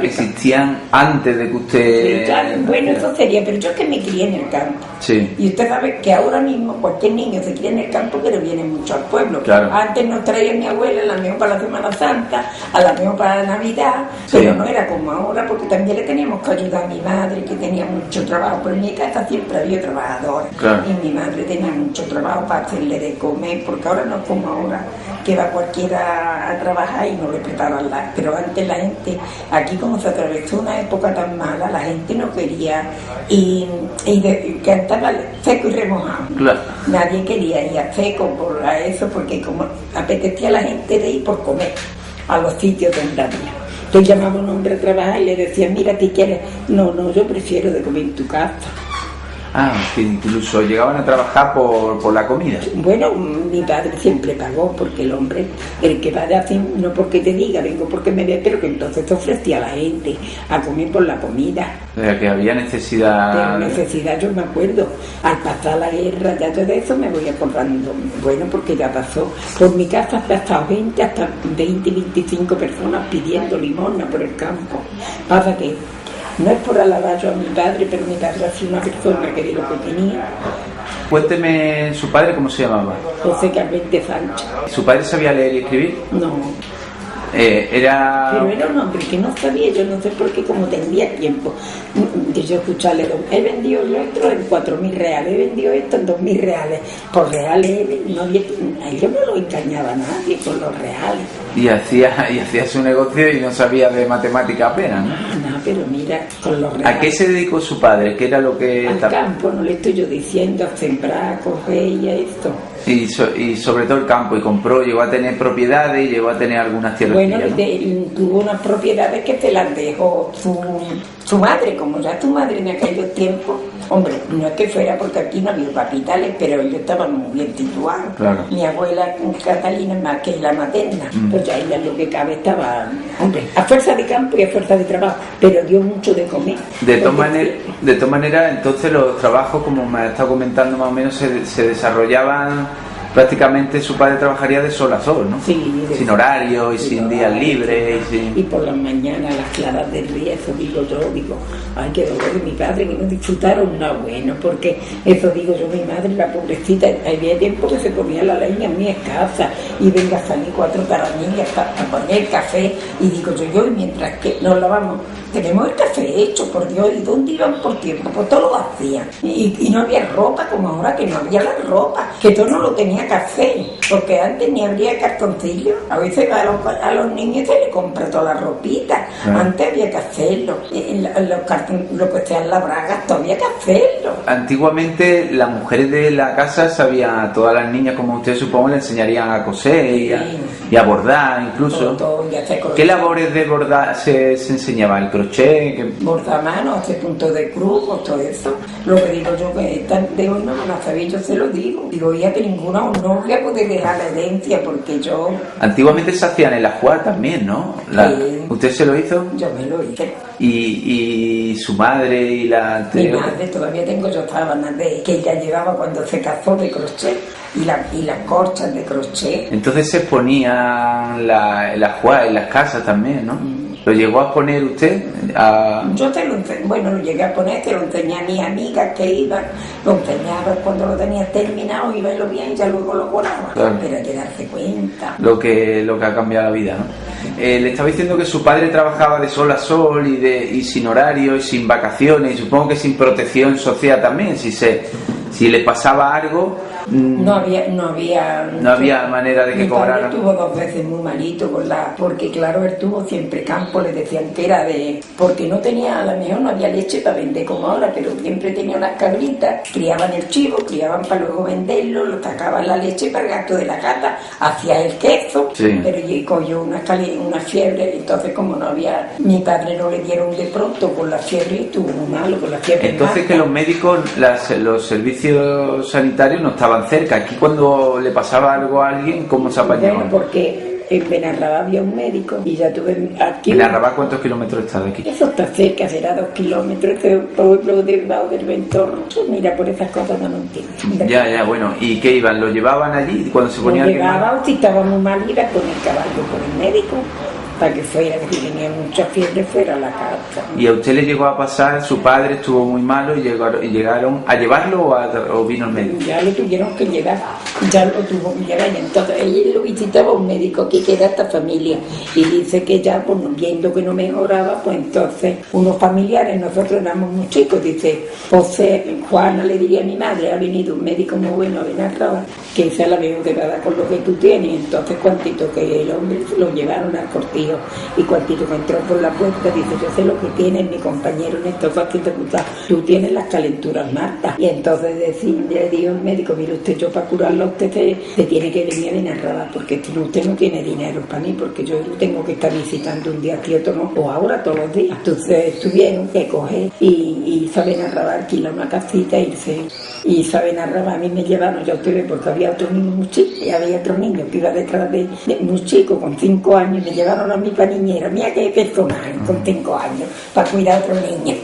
Existían antes de que usted... Sí, claro, bueno, eso sería, pero yo es que me crié en el campo. Sí. Y usted sabe que ahora mismo cualquier niño se cría en el campo, pero viene mucho al pueblo. Claro. Antes nos traía mi abuela, la mejor para la Semana Santa, a la mejor para la Navidad, pero no era como ahora, porque también le teníamos que ayudar a mi madre, que tenía mucho trabajo. Pero en mi casa siempre había trabajadores, y mi madre tenía mucho trabajo para hacerle de comer, porque ahora no es como ahora, que va cualquiera a trabajar y no le preparan nada. Pero antes la gente, aquí como se atravesó una época tan mala, la gente no quería y cantaba seco y remojado. Claro. Nadie quería ir a seco por eso, porque como apetecía a la gente de ir por comer a los sitios donde había. Yo llamaba a un hombre a trabajar y le decía, mira, ¿qué quieres? No, yo prefiero de comer en tu casa. Ah, que incluso llegaban a trabajar por la comida. Bueno, mi padre siempre pagó, porque el hombre, el que va de así, no porque te diga, vengo porque me ve, pero que entonces te ofrecía a la gente a comer por la comida. O sea, que había necesidad... De necesidad, yo me acuerdo, al pasar la guerra, ya yo de eso me voy acordando, bueno, porque ya pasó, por mi casa hasta 20, 25 personas pidiendo limosna por el campo. Pasa que no es por alabar yo a mi padre, pero mi padre ha sido una persona que de lo que tenía. Cuénteme, ¿su padre cómo se llamaba? José Carvente Sánchez. ¿Su padre sabía leer y escribir? No. Pero era un hombre que no sabía, yo no sé por qué, como tendría tiempo de yo escucharle, he vendido lo otro en 4.000 reales, he vendido esto en 2.000 reales, por reales, yo no lo engañaba a nadie con los reales. Y hacía su negocio y no sabía de matemática apenas, ¿no? No, pero mira, con los reales. ¿A qué se dedicó su padre? ¿Qué era lo que...? Al campo, no le estoy yo diciendo, a sembrar, a coger y a esto. Y sobre todo el campo, y llegó a tener propiedades, llegó a tener algunas tierras. Bueno, tuvo unas propiedades que te las dejó su madre, como ya tu madre en aquellos tiempos. Hombre, no es que fuera porque aquí no había capitales, pero ellos estaban muy bien situados. Claro. Mi abuela Catalina más que la materna, pues ya ella lo que cabe estaba, hombre, a fuerza de campo y a fuerza de trabajo, pero dio mucho de comer. De todas maneras, entonces los trabajos, como me ha estado comentando más o menos, se desarrollaban prácticamente su padre trabajaría de sol a sol, ¿no? Sí, sin horario y sin días libres. Y por las mañanas, las claras del día, eso digo yo, ay, qué dolor de mi padre, que no disfrutaron nada bueno, porque eso digo yo, mi madre, la pobrecita, había tiempo que se ponía la leña muy escasa, y venga a salir 4 caramillas para poner café, y digo yo, y mientras que nos lavamos, tenemos el café hecho, por Dios, ¿y dónde iban por tiempo? Pues todo lo hacían, y no había ropa, como ahora que no había la ropa, que todo no lo tenía que hacer, porque antes ni habría cartoncillo, a veces a los niños se les compra toda la ropita, antes había que hacerlo, los cartones, lo que sean las bragas, todavía había que hacerlo. Antiguamente las mujeres de la casa sabían, todas las niñas como usted supongo, le enseñarían a coser y a bordar incluso. Todo, ¿Qué labores de bordar se enseñaba? ¿El crochet? Bordar a mano, hacer puntos de cruz, todo eso. Lo que digo yo, que de hoy no me lo sabía, yo se lo digo. Digo, ya que ninguna novia puede dejar la herencia, porque yo... Antiguamente se hacían el ajuar también, ¿no? Sí. ¿Usted se lo hizo? Yo me lo hice. ¿Y su madre y la... Mi madre, todavía tengo yo sábanas que ella llevaba cuando se casó de crochet, y las corchas de crochet. Entonces se ponían el ajuar en las casas también, ¿no? ¿Lo llegó a poner usted? Yo te lo enseñé, bueno, lo llegué a poner, te lo enseñé a mis amigas que iban, lo enseñaba cuando lo tenía terminado, iba y lo bien, ya luego lo borraba. Claro. Pero hay que darse cuenta. Lo que ha cambiado la vida, ¿no? Le estaba diciendo que su padre trabajaba de sol a sol y sin horario y sin vacaciones, y supongo que sin protección social también, si le pasaba algo... No había manera de que cobrara. Mi padre estuvo 2 veces muy malito porque claro, él tuvo siempre campo, le decían que era porque no tenía, a lo mejor no había leche para vender como ahora, pero siempre tenía unas cabritas, criaban el chivo, criaban para luego venderlo, lo sacaban la leche para el gasto de la gata, hacía el queso, sí. Pero cogió una fiebre, entonces como no había, mi padre no le dieron de pronto con la fiebre y estuvo muy malo con la fiebre. Entonces que los médicos, los servicios sanitarios no estaban cerca. Aquí cuando le pasaba algo a alguien, ¿cómo se apañaba? Bueno, porque en Benarrabá había un médico y ya tuve aquí... ¿Benarrabá cuántos kilómetros está de aquí? Eso está cerca, será 2 kilómetros, este pueblo del Ventorro. Mira, por esas cosas no entiendo. Ya, bueno. ¿Y qué iban? ¿Lo llevaban allí cuando se ponía alguien mal? Lo llevaba, o si estaba muy mal, iba con el caballo, con el médico, para que fuera, que si tenía mucha fiebre fuera a la casa. ¿Y a usted le llegó a pasar, su padre estuvo muy malo y llegaron a llevarlo o vino el médico? Ya lo tuvieron que llevar, ya lo tuvo que llevar, y entonces él lo visitaba un médico que era esta familia, y dice que ya, pues viendo que no mejoraba, pues entonces unos familiares, nosotros éramos muy chicos, dice, José, Juana le diría a mi madre, ha venido un médico muy bueno a Benarrabá, que esa la veo que va a dar con lo que tú tienes, entonces cuantito que el hombre lo llevaron al cortijo, y cuantito que entró por la puerta, dice, yo sé lo que tiene mi compañero Néstor Vázquez, tú tienes las calenturas, Marta. Y entonces le dijo el médico, mire usted, yo para curarlo usted se tiene que venir a Benarrabá, porque usted no tiene dinero para mí, porque yo lo tengo que estar visitando un día aquí otro, no, o ahora todos los días. Entonces tuvieron que coger y a Benarrabá, alquilar una casita, irse. Y a Benarrabá a mí me llevaron, ya ustedes, porque había otro niño muy chico, y había otro niño que iba detrás de muy chico, con 5 años, y me llevaron a mi paniñera, mira qué personaje, con 5 años, para cuidar a otro niño.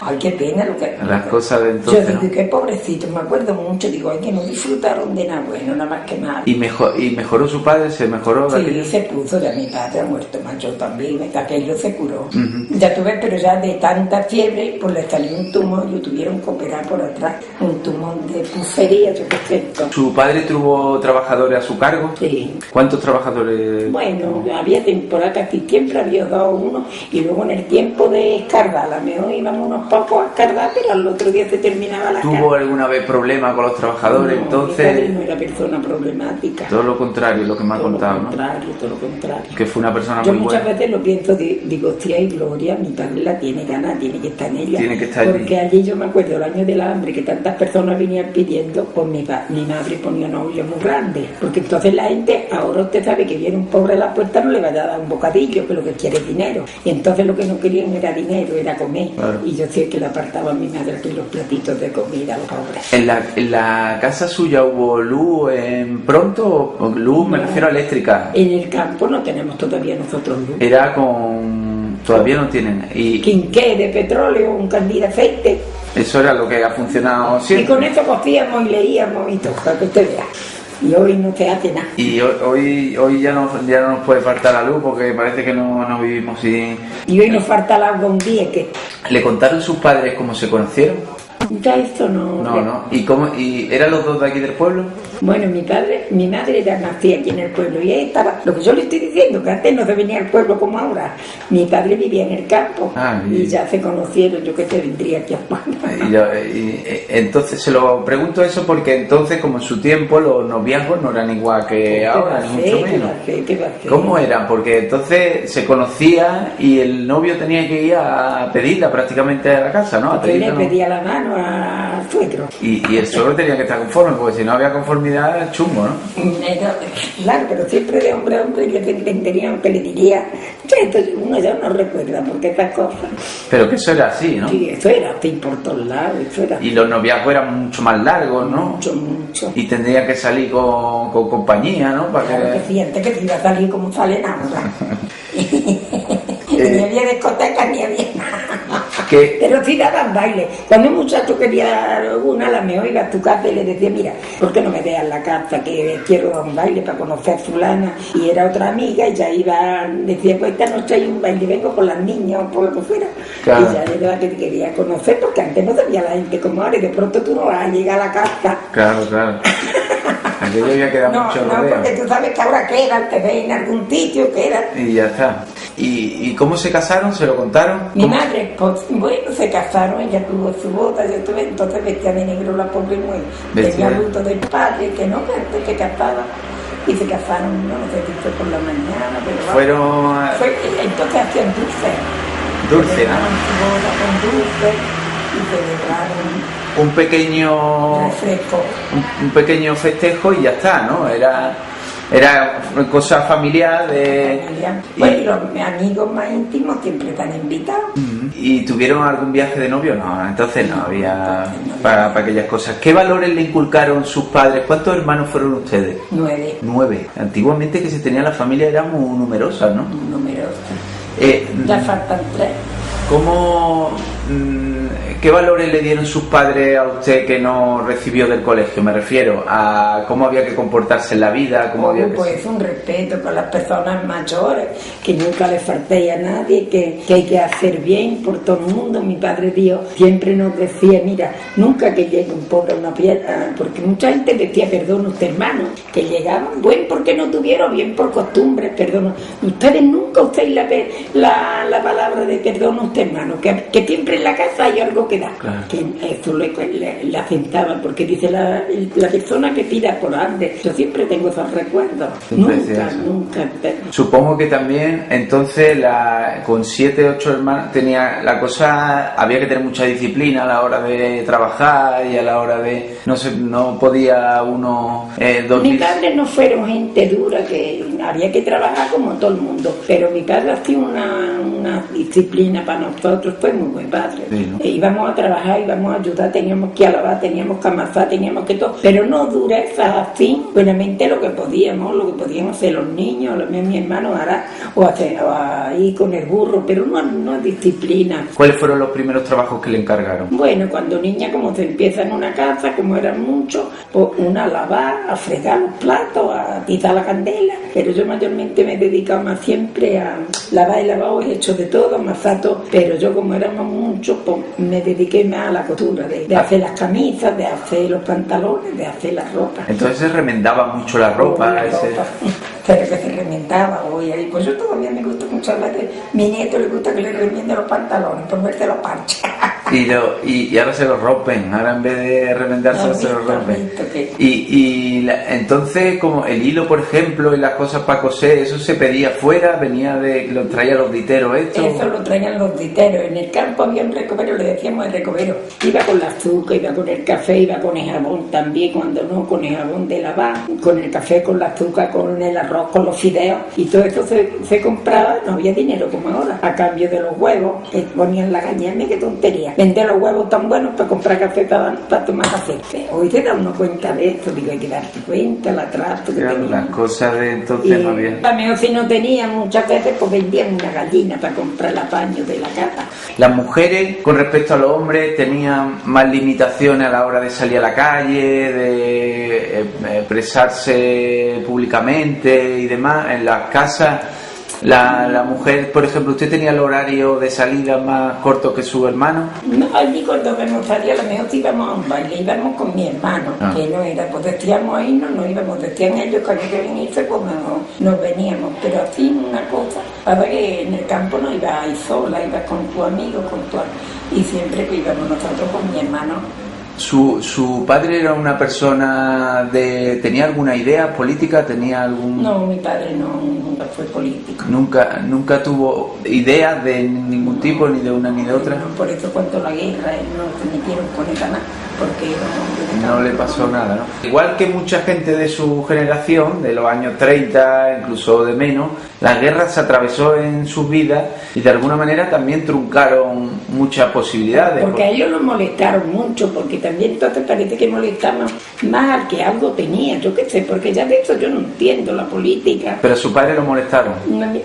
Ay, qué pena lo que... Las cosas de entonces, yo digo, qué pobrecito, me acuerdo mucho, digo, ay, que no disfrutaron de nada bueno, nada más que mal. ¿Y mejoró su padre? ¿Se mejoró? Sí, se puso, ya mi padre ha muerto más, yo también, aquello se curó. Ya tuve, pero ya de tanta fiebre, pues le salió un tumor, lo tuvieron que operar por atrás, un tumor de pucería, yo qué sé. ¿Su padre tuvo trabajadores a su cargo? Sí. ¿Cuántos trabajadores? Bueno, había temporada, casi siempre había 2 o 1, y luego en el tiempo de escardar, a lo mejor íbamos unos pocos a escardar, pero al otro día se terminaba la ¿Tuvo alguna vez problemas con los trabajadores? No, entonces mi padre no era persona problemática. Todo lo contrario, lo que me ha contado, ¿no? Todo lo contrario. Que fue una persona yo muy buena. Yo muchas veces lo pienso, digo, hostia, y Gloria, mi padre la tiene ganas, tiene que estar en ella. Tiene que estar porque allí yo me acuerdo, el año del hambre, que tantas personas venían pidiendo, pues mi madre ponía una olla muy grande. Porque entonces la gente, ahora usted sabe que viene un pobre a la puerta, no le vaya a dar un bocadillo, que lo que quiere es dinero. Y entonces lo que no querían era dinero, era comer. Claro. Y yo sé que le apartaba a mi madre aquí los platitos de comida a los pobres. ¿En la casa suya hubo luz pronto? ¿Luz? Me refiero a eléctrica. En el campo no tenemos todavía nosotros luz. Era con... Todavía no tienen. Quinqué de petróleo, un candil de aceite. Eso era lo que ha funcionado siempre. Y con eso cocíamos y leíamos y todo, para que usted vea. Y hoy no se hace nada. Y hoy ya no nos puede faltar la luz porque parece que no vivimos sin... Y hoy nos falta el agua un día que... ¿Le contaron sus padres cómo se conocieron? Ya esto no... No. ¿Y eran los dos de aquí del pueblo? Bueno, mi madre era nacida aquí en el pueblo y ella estaba, lo que yo le estoy diciendo, que antes no se venía al pueblo como ahora. Mi padre vivía en el campo y ya se conocieron, yo que te vendría aquí a España. Entonces se lo pregunto eso porque entonces, como en su tiempo, los noviazgos no eran igual que ahora, ni mucho menos. ¿Cómo eran? Porque entonces se conocía y el novio tenía que ir a pedirla prácticamente a la casa, ¿no? Yo le pedía la mano al suegro. Y el suegro tenía que estar conforme, porque si no había conformidad, chungo, ¿no? Claro, pero siempre de hombre a hombre yo entendería que le diría, entonces uno ya no recuerda porque estas cosas. Pero que eso era así, ¿no? Sí, eso era así por todos lados, eso era. Y los noviazgos eran mucho más largos, ¿no? Mucho. Y tendría que salir con compañía, ¿no? Para claro que siente que si iba a salir como sale nada. Ni había discotecas ni había nada. Pero sí daban baile. Cuando un muchacho quería dar una, la me oiga a tu casa y le decía, mira, ¿por qué no me dejas la casa que quiero dar un baile para conocer a fulana? Y era otra amiga y ya iba, decía, pues esta noche hay un baile, vengo con las niñas o por lo que fuera. Claro. Y ya le daba que te quería conocer porque antes no sabía la gente como ahora y de pronto tú no vas a llegar a la casa. Claro. Aquello había quedado mucho rodeo. No, porque tú sabes que ahora quedan, te ven en algún sitio, quedan. Y ya está. ¿Y cómo se casaron? ¿Se lo contaron? Mi madre, pues, bueno, se casaron, ella tuvo su boda, yo estuve entonces vestida de negro la pobre mujer. Tenía luto del padre, que no, que casaba. Y se casaron, no sé si fue por la mañana, pero... Fueron... entonces hacían dulce, su boda con dulce y celebraron... Un pequeño festejo y ya está, ¿no? Era una cosa familiar de... Bueno, y los amigos más íntimos siempre están invitados. ¿Y tuvieron algún viaje de novio? No, entonces no había para aquellas cosas. ¿Qué valores le inculcaron sus padres? ¿Cuántos hermanos fueron ustedes? 9. Antiguamente que se tenía la familia era muy numerosa, ¿no? Numerosa. Ya faltan 3. ¿Qué valores le dieron sus padres a usted que no recibió del colegio? Me refiero a cómo había que comportarse en la vida, pues un respeto con las personas mayores, que nunca le faltéis a nadie, que hay que hacer bien por todo el mundo. Mi padre Dios siempre nos decía, mira, nunca que llegue un pobre a una piedra, porque mucha gente decía, perdón usted hermano, que llegaban buen porque no tuvieron, bien por costumbre, perdón. Ustedes nunca usáis la palabra de perdón usted hermano, que siempre en la casa hay algo que da. Claro. Que eso le asentaban, porque dice la persona que tira por antes. Yo siempre tengo esos recuerdos. Nunca. Supongo que también, entonces, con 7, 8 hermanos, tenía la cosa, había que tener mucha disciplina a la hora de trabajar y a la hora de, no podía uno dormir. Mi padre no fueron gente dura, que había que trabajar como todo el mundo, pero mi padre hacía una disciplina para nosotros, fue muy buen padre. Sí, ¿no? Íbamos a trabajar, íbamos a ayudar, teníamos que alabar, teníamos que amasar, teníamos que todo, pero no dureza así, buenamente lo que podíamos hacer los niños, mi hermano hará, o ahí con el burro, pero no disciplina. ¿Cuáles fueron los primeros trabajos que le encargaron? Bueno, cuando niña, como se empieza en una casa, como eran muchos, pues una a lavar, a fregar los platos, a atizar la candela, pero yo mayormente me he dedicado más siempre a lavar y lavado, he hecho de todo, amasar todo, pero yo como éramos muchos, pues me dediqué más a la costura, de hacer las camisas, de hacer los pantalones, de hacer las ropas. Entonces se remendaba mucho la ropa. Pero que se remendaba hoy ahí, pues yo todavía me gusta mucho hablar de mi nieto, le gusta que le remiende los pantalones, por verte los parches. Y ahora se los rompen, ahora en vez de remendarse se los rompen. Entonces, como el hilo, por ejemplo, y las cosas para coser, eso se pedía fuera, lo traían los diteros estos. Eso lo traían los diteros. En el campo había un recobero, le decíamos el recobero. Iba con la azúcar, iba con el café, iba con el jabón también, cuando no, con el jabón de lavar, con el café, con la azúcar, con el arroz, con los fideos, y todo eso se compraba, no había dinero como ahora, a cambio de los huevos, que ponían la gañana, qué tontería. vender los huevos tan buenos para comprar café para tomar café. Hoy se da uno cuenta de esto, digo, hay que darte cuenta, la trato que claro, tenía. las cosas de entonces más bien. A mejor si no tenía muchas veces, pues vendían una gallina para comprar el apaño de la casa. Las mujeres, con respecto a los hombres, tenían más limitaciones a la hora de salir a la calle, de expresarse públicamente y demás. En las casas, la mujer, por ejemplo, ¿usted tenía el horario de salida más corto que su hermano? No, allí cuando me salía, a lo mejor si íbamos a un baile, íbamos con mi hermano, que no era, pues decíamos ahí, no íbamos, decían ellos que había que venirse, pues nos veníamos, pero así una cosa, para que en el campo no ibas ahí sola, ibas con tu amigo, y siempre que íbamos nosotros con mi hermano. ¿Su padre era una persona tenía alguna idea política? ¿Tenía algún...? No, mi padre nunca fue político. ¿Nunca tuvo ideas de ningún tipo, ni de una ni de otra? No, por eso cuando la guerra no se metieron con ella nada, porque era un hombre de no le pasó nada, ¿no? Igual que mucha gente de su generación, de los años 30, incluso de menos, la guerra se atravesó en sus vidas y de alguna manera también truncaron muchas posibilidades. Porque a ellos los molestaron mucho, porque también entonces parece que molestaban más al que algo tenía, yo qué sé, porque ya de eso yo no entiendo la política. Pero a su padre lo molestaron.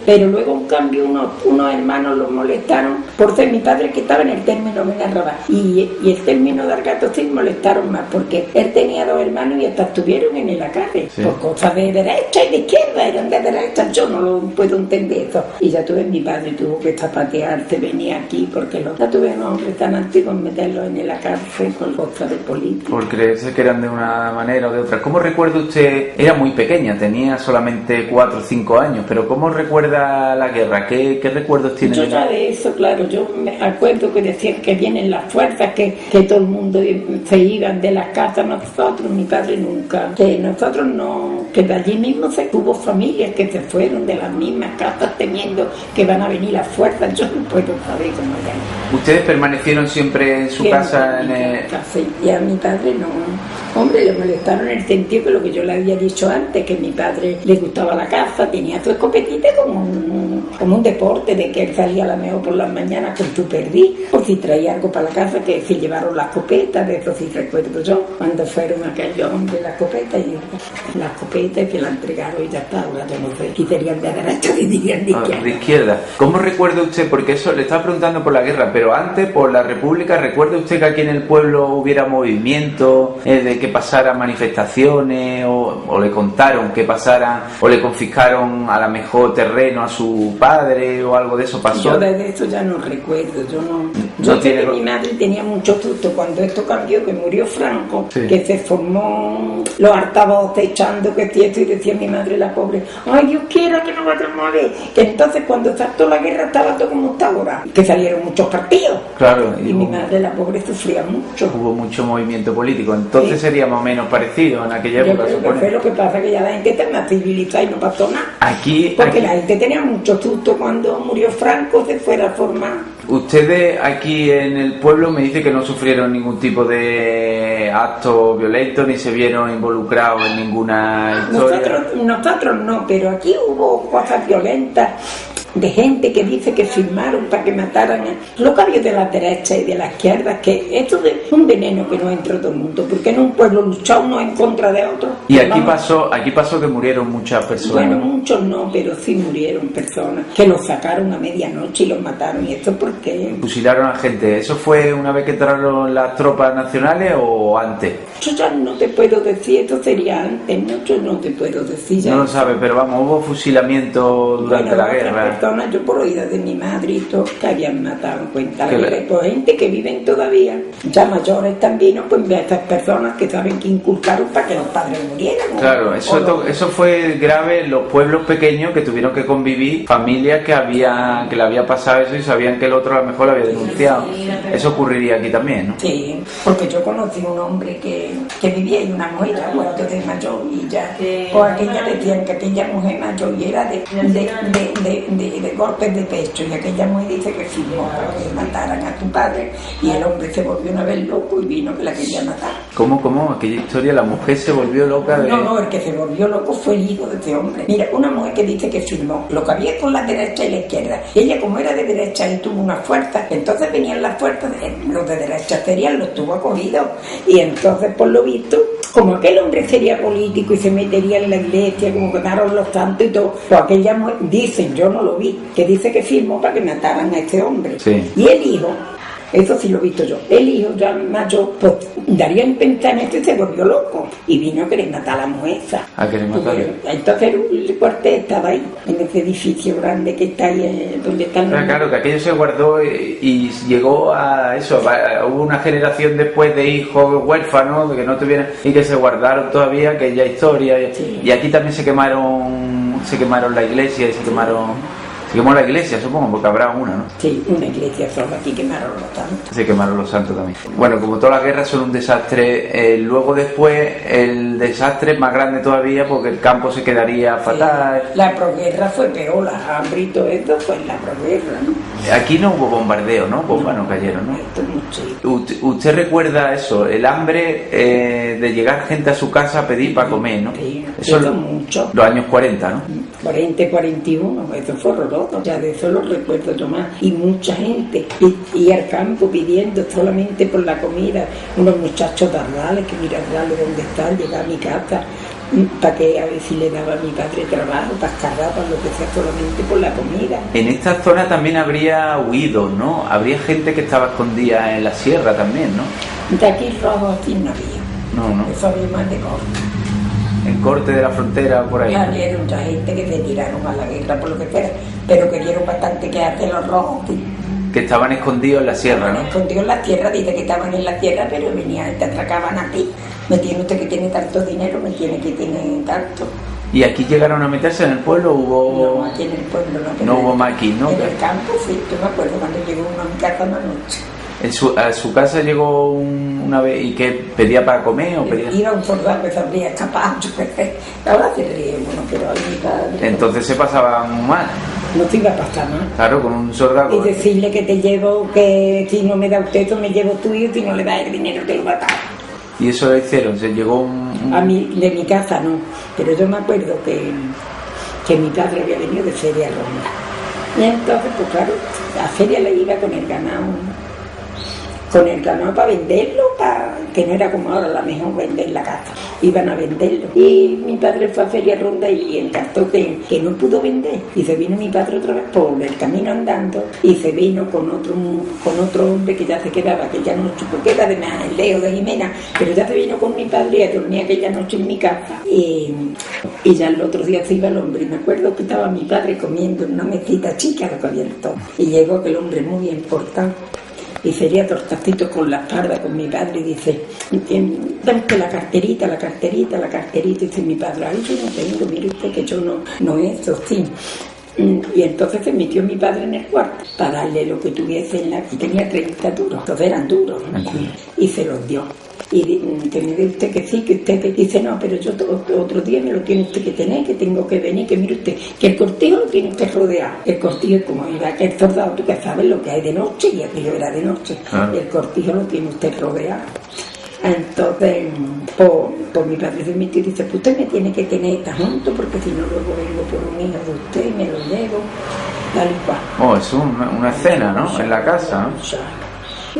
Pero luego en cambio unos hermanos los molestaron por ser mi padre que estaba en el término Benarrabá y el término de Argato sí molestaron más porque él tenía dos hermanos y hasta estuvieron en la cárcel por cosas de derecha y de izquierda, eran de derecha, yo no lo puedo entender eso. Y ya tuve mi padre tuvo que zapatearse, venía aquí porque ya tuve un hombre tan antiguo en meterlo en la cárcel por cosas de política. Por creerse que eran de una manera o de otra. ¿Cómo recuerda usted? Era muy pequeña, tenía solamente 4 o 5 años, pero ¿cómo recuerda la guerra? ¿Qué recuerdos tiene? Yo ya de eso, claro, yo me acuerdo que decían que vienen las fuerzas, que todo el mundo se iban de las casas, nosotros, mi padre nunca, que nosotros no, que de allí mismo hubo familias que se fueron de las mismas casas temiendo que van a venir las fuerzas, yo no puedo saber cómo era. ¿Ustedes permanecieron siempre en su casa? Sí, y a mi padre no. Hombre, le molestaron en el sentido que lo que yo le había dicho antes, que mi padre le gustaba la caza, tenía su escopetita como un deporte, de que él salía a la mejor por las mañanas con su perdiz, o si traía algo para la casa, que se llevaron la escopeta, de eso sí recuerdo yo, cuando fueron aquellos hombres la escopeta, y que la entregaron y ya está, ahora yo no sé si serían de derecha, si dirían de izquierda. De izquierda. ¿Cómo recuerda usted? Porque eso le estaba preguntando por la guerra, pero antes, por la República, ¿recuerda usted que aquí en el pueblo hubiera movimiento de que pasaran manifestaciones o le contaron que pasaran o le confiscaron a lo mejor terreno a su padre o algo de eso pasó? Yo de eso ya no recuerdo, yo sé que mi madre tenía mucho susto cuando esto cambió, que murió Franco, que se formó los altavoces echando que esto y decía mi madre la pobre, ay Dios quiera que no vaya a morir, que entonces cuando saltó la guerra estaba todo como está ahora, que salieron muchos partidos, claro, y mi madre la pobre sufría mucho. Hubo mucho movimiento político, entonces sería más o menos parecido en aquella época. Yo creo que fue lo que pasa, que ya la gente está más civilizada y no pasó nada. Porque la gente tenía mucho susto cuando murió Franco, se fuera a formar. Ustedes aquí en el pueblo me dice que no sufrieron ningún tipo de acto violento ni se vieron involucrados en ninguna historia. Nosotros no, pero aquí hubo cosas violentas de gente que dice que firmaron para que mataran los cabios de la derecha y de la izquierda, que esto es un veneno que no entra todo el mundo, porque en un pueblo lucha uno en contra de otro. Y aquí pasó que murieron muchas personas. Bueno, muchos no, pero sí murieron personas, que los sacaron a medianoche y los mataron, y esto porque... Fusilaron a gente, ¿eso fue una vez que entraron las tropas nacionales o antes? Yo ya no te puedo decir, esto sería antes, ¿no? Yo no te puedo decir ya. No lo sabe, pero vamos, hubo fusilamiento durante la guerra. Yo por oídas de mi madre y todo, que habían matado en cuenta la guerra, pues gente que viven todavía, ya mayores también, ¿no? Pues ve a estas personas que saben que inculcaron para que los padres murieran. Claro, eso fue grave en los pueblos pequeños que tuvieron que convivir familias que le había pasado eso y sabían que el otro a lo mejor lo había denunciado. Eso ocurriría aquí también, ¿no? Sí, porque yo conocí un hombre que vivía en una mujer ya muerto de mayor y ya, o aquella decían que aquella mujer mayor y era de de golpes de pecho, y aquella mujer dice que firmó para que mataran a tu padre, y el hombre se volvió una vez loco y vino que la quería matar. ¿Cómo? Aquella historia, la mujer se volvió loca de... No, el que se volvió loco fue el hijo de este hombre. Mira, una mujer que dice que firmó lo que había con la derecha y la izquierda. Ella, como era de derecha y tuvo una fuerza, entonces venían las fuerzas, los de derecha serían, los tuvo acogidos. Y entonces, por lo visto, como aquel hombre sería político y se metería en la iglesia, como quedaron los santos y todo, pues aquella mujer, dicen, yo no lo vi, que dice que firmó para que mataran a este hombre. Sí. Y el hijo, eso sí lo he visto yo, el hijo ya mayor, pues daría en pensar en esto y se volvió loco y vino a querer matar a la mujer esa. ¿A querer matarla? Entonces el cuartel estaba ahí, en ese edificio grande que está ahí donde están los... Claro, que aquello se guardó y llegó a eso, hubo una generación después de hijos huérfanos de que no tuvieran y que se guardaron todavía aquella historia. Sí. Y aquí también se quemaron la iglesia y se quemó la iglesia, supongo, porque habrá una, ¿no? Sí, una iglesia sola, aquí quemaron los santos. Se quemaron los santos también. Bueno, como todas las guerras son un desastre, luego después el desastre es más grande todavía porque el campo se quedaría fatal. Sí. La proguerra fue peor, la hambre y todo esto fue en la proguerra, ¿no? Aquí no hubo bombardeo, ¿no? Bombas no cayeron, ¿no? Esto es mucho. ¿Usted recuerda eso? El hambre de llegar gente a su casa a pedir para comer, ¿no? Sí, eso es mucho. Los años 40, ¿no? 40, 41, eso fue horroroso, ya de eso lo recuerdo yo más. Y mucha gente, y al campo pidiendo solamente por la comida, unos muchachos de Ardales, que mira Ardales donde están, llegar a mi casa, para que a ver si le daba a mi padre trabajo, para escarrar, para lo que sea, solamente por la comida. En esta zona también habría huidos, ¿no? Habría gente que estaba escondida en la sierra también, ¿no? De aquí rojo así no había. No. Eso había más de corte. En corte de la frontera, por ahí. Había mucha gente que se tiraron a la guerra por lo que fuera, pero que dieron bastante que hacer los rojos. Sí. Que estaban escondidos en la sierra, ¿no? Escondidos en la tierra, dice que estaban en la tierra, pero venían, te atracaban a ti. Me tiene usted que tiene tanto dinero, me tiene que tiene tanto. ¿Y aquí llegaron a meterse en el pueblo? No, aquí en el pueblo no. No hubo más aquí, ¿no? En el campo sí, yo me acuerdo cuando llegó uno a mi casa una noche. A su casa llegó una vez y que pedía para comer o pedía... Iba un soldado que se habría escapado, yo pensé, ahora se ríe uno, pero a mi padre... Entonces se pasaba mal. No te iba a pasar mal. Claro, con un soldado... Y decirle que te llevo, que si no me da usted eso me llevo tuyo, si no le da el dinero te lo va a dar. ¿Y eso lo hicieron? ¿Se llegó A mí, de mi casa no, pero yo me acuerdo que mi padre había venido de feria a Ronda. Y entonces, pues claro, a feria le iba con el ganado para venderlo, que no era como ahora, la mejor vender la casa, iban a venderlo. Y mi padre fue a Feria Ronda y encantó que no pudo vender. Y se vino mi padre otra vez por el camino andando y se vino con otro hombre que ya se quedaba aquella noche, porque era de Leo de Jimena, pero ya se vino con mi padre y dormía aquella noche en mi casa. Y ya el otro día se iba el hombre, y me acuerdo que estaba mi padre comiendo en una mesita chica, lo que había en todo. Y llegó aquel hombre muy importante. Y sería tortacitos con la espalda con mi padre y dice, dame la carterita, y dice mi padre, ay, yo no tengo, mire usted que yo no eso, sí. Y entonces se metió mi padre en el cuarto para darle lo que tuviese y tenía 30 duros, entonces eran duros, y se los dio. Y que me dice usted que sí, que usted dice no, pero yo otro día me lo tiene usted que tener, que tengo que venir, que mire usted, que el cortijo lo tiene usted rodeado. El cortijo, como era aquel soldado, tú que sabes lo que hay de noche, y aquello era de noche, el cortijo lo tiene usted rodeado. Entonces, pues mi padre se metió y dice, pues usted me tiene que tener esta junto, porque si no luego vengo por un hijo de usted y me lo llevo, tal y cual. Es una escena, ¿no? En la casa, ¿no?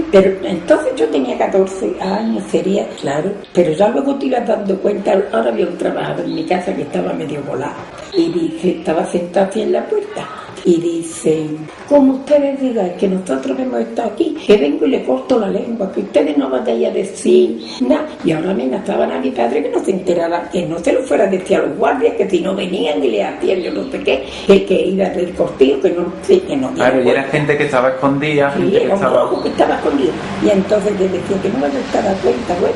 Pero entonces yo tenía 14 años, sería, claro, pero ya luego te ibas dando cuenta, ahora había un trabajador en mi casa que estaba medio volado, y dice, estaba sentado así en la puerta, y dice, como ustedes digan que nosotros hemos estado aquí, que vengo y le corto la lengua, que ustedes no van a ir a decir nada, y ahora amenazaban a mi padre que no se enterara, que no se lo fuera a decir a los guardias, que si no venían y le hacían yo no sé qué, que iba del cortijo, que no. Claro, y era gente que estaba escondida, sí, gente era un rojo que estaba escondido, y entonces le decía que no van a estar a cuenta, bueno,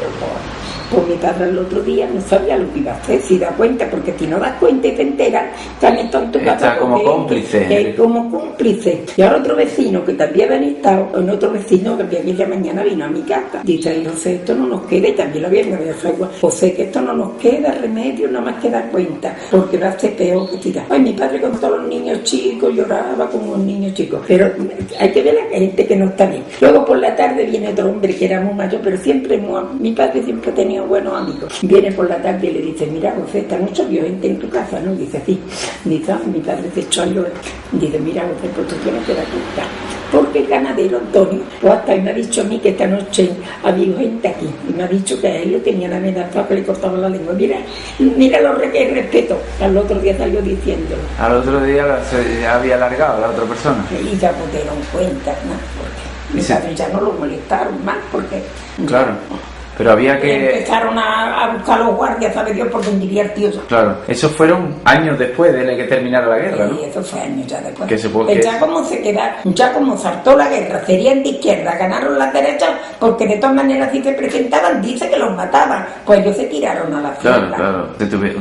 Pues mi padre el otro día no sabía lo que iba a hacer, si da cuenta, porque si no das cuenta y te enteras, también tonto está como cómplice. Es como cómplice. Y ahora otro vecino que también había estado, en otro vecino que aquella mañana vino a mi casa, dice, ay José, esto no nos queda, y también lo había igual, José, que esto no nos queda remedio, nada más que dar cuenta, porque va a ser peor que tirar. Ay, mi padre con todos los niños chicos lloraba como un niño chico, pero hay que ver a la gente que no está bien. Luego por la tarde viene otro hombre que era muy mayor, pero siempre mi padre siempre ha tenido buenos amigos. Viene por la tarde y le dice, mira José, está mucho gente en tu casa, ¿no? Dice, sí. Dice, mi padre se echó a llorar. Dice, mira José, pues tú tienes que dar cuenta, porque el ganadero Antonio, pues hasta me ha dicho a mí que esta noche había gente aquí, y me ha dicho que a él lo tenían amenazado, que le cortaba la lengua. Mira lo que respeto. Al otro día salió diciéndolo. Al otro día se había alargado la otra persona. Y ya pues dieron cuenta, ¿no? Porque mi padre ya no lo molestaron más, porque... Claro. Pero había que... Empezaron a buscar los guardias, sabe Dios por dónde iría el tío. Claro, esos fueron años después de que terminara la guerra, ¿no? Sí, eso fue años ya después. Que se puede... Ya como se quedaron, ya como saltó la guerra, serían de izquierda, ganaron las derechas, porque de todas maneras si se presentaban, dice que los mataban. Pues ellos se tiraron a la izquierda. Claro,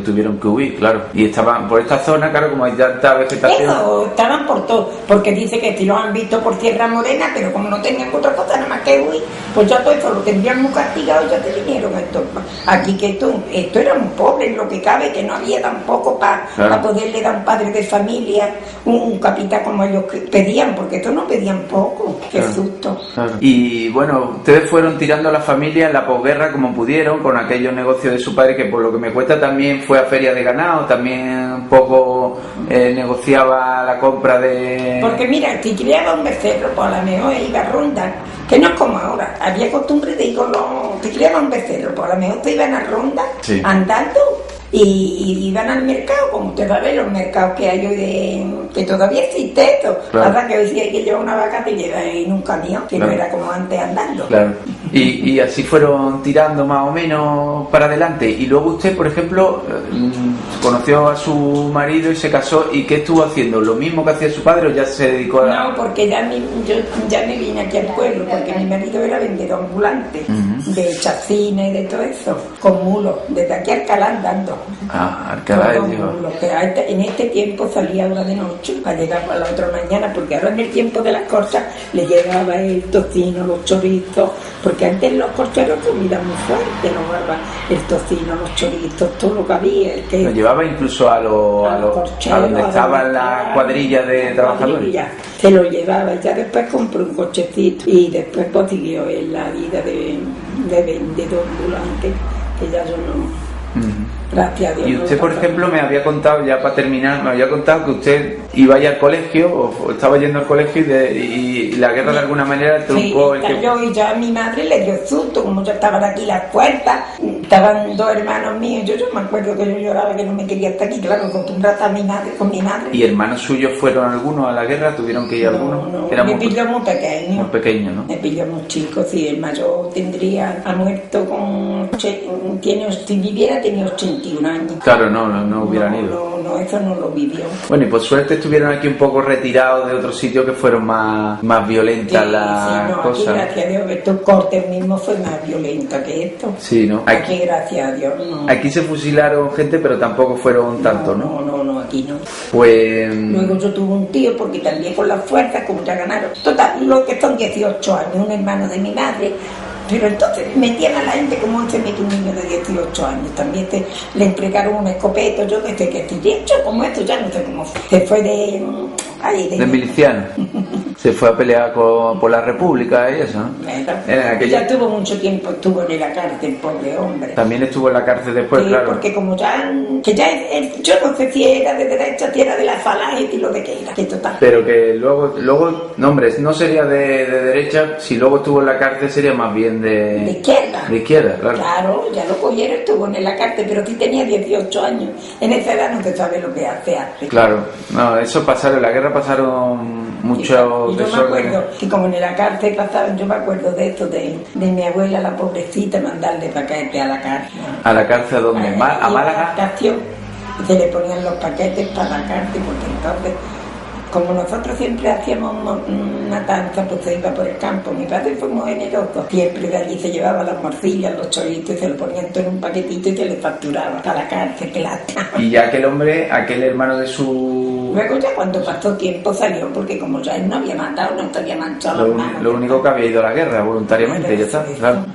tuvieron que huir, claro. Y estaban por esta zona, claro, como hay tanta vegetación... Eso, estaban por todo, porque dice que si lo han visto por Tierra Morena, pero como no tenían otra cosa nada más que huir, pues ya todo eso lo tendrían muy castigado. Ya te vinieron esto. Aquí que esto era un pobre en lo que cabe, que no había tampoco para poderle dar un padre de familia, un capital como ellos pedían, porque esto no pedían poco. Qué susto. Claro. Y bueno, ustedes fueron tirando a la familia en la posguerra como pudieron, con aquellos negocios de su padre, que por lo que me cuesta también fue a feria de ganado, también un poco negociaba la compra de... Porque mira, si criaba un becerro, pues a lo mejor iba a ronda, que no es como ahora, había costumbre de ir con los... Si criaba un becerro, pues a lo mejor te iban a ronda, andando, y iban al mercado, como usted va a ver, los mercados que hay hoy, que todavía existe esto. Ahora que hoy sí hay que llevar una vaca, te lleva en un camión, que no era como antes andando. Claro. Y así fueron tirando más o menos para adelante. Y luego usted, por ejemplo, conoció a su marido y se casó. ¿Y qué estuvo haciendo? ¿Lo mismo que hacía su padre o ya se dedicó a...? No, porque yo ya me vine aquí al pueblo, porque mi marido era vendedor ambulante, de chacines y de todo eso, con mulos, desde aquí a Alcalá andando. Alcalá, en este tiempo salía ahora de noche para llegar a la otra mañana, porque ahora en el tiempo de las corchas le llegaba el tocino, los chorizos, porque antes los corcheros comían muy fuerte, el tocino, los chorizos, todo lo que había. Lo llevaba incluso a donde estaban las cuadrillas de trabajadores. Se lo llevaba, ya después compró un cochecito y después pues, siguió en la vida de vendedor ambulante, que ya yo no... Gracias a Dios. Y usted, por ejemplo, me había contado, ya para terminar, que usted iba ya al colegio, o estaba yendo al colegio y la guerra de alguna manera truncó. Y yo a mi madre le dio susto, como ya estaban aquí las puertas, estaban dos hermanos míos, yo me acuerdo que yo lloraba, que no me quería estar aquí, claro, acostumbrada a mi madre, con mi madre. ¿Y hermanos suyos fueron algunos a la guerra? ¿Tuvieron que ir algunos? No, me pilló muy pequeño. Muy pequeño, ¿no? Me pilló muy chico, sí, el mayor ha muerto con... si viviera tenía 81 años. Claro, no hubieran ido. No, eso no lo vivió. Bueno, y por suerte estuvieron aquí un poco retirados de otros sitios que fueron más violentas las cosas. Aquí, gracias a Dios, estos cortes mismos fue más violenta que esto. Sí, ¿no? Aquí gracias a Dios, no. Aquí se fusilaron gente, pero tampoco fueron tantos, ¿no? No, aquí no. Pues... Luego yo tuve un tío, porque también con las fuerzas, como ya ganaron, total, lo que son 18 años, un hermano de mi madre. Pero entonces metían a la gente como hoy se mete un niño de 18 años. También le entregaron un escopeto, yo desde que estoy hecho como esto, ya no sé cómo fue. Se fue de miliciano. Se fue a pelear por la República y eso, ¿no? Ya tuvo mucho tiempo, estuvo en la cárcel, pobre hombre. También estuvo en la cárcel después, sí, claro. Porque como yo no sé si era de derecha, si era de la falange y lo de que era, que total. Pero que luego, no hombre, no sería de derecha, si luego estuvo en la cárcel sería más bien de izquierda. De izquierda, claro. Claro, ya lo cogieron, estuvo en la cárcel, pero sí tenía 18 años. En esa edad no se sabe lo que hace. Claro, no, eso pasaron, en la guerra pasaron muchos desórdenes. Yo me acuerdo que como en la cárcel pasaban, yo me acuerdo de esto, de mi abuela, la pobrecita, mandarle paquetes a la cárcel. ¿A la cárcel a dónde? ¿A Málaga? Y se le ponían los paquetes para la cárcel, porque entonces... como nosotros siempre hacíamos matanza, pues se iba por el campo. Mi padre fue muy generoso, siempre de allí se llevaba las morcillas, los choritos, y se lo ponían todo en un paquetito y se le facturaba para la cárcel, que la Y ya aquel hombre, aquel hermano de su... Luego ya cuando pasó tiempo salió, porque como ya él no había matado, no te había manchado las manos. Lo único que había ido a la guerra voluntariamente, ya está, claro.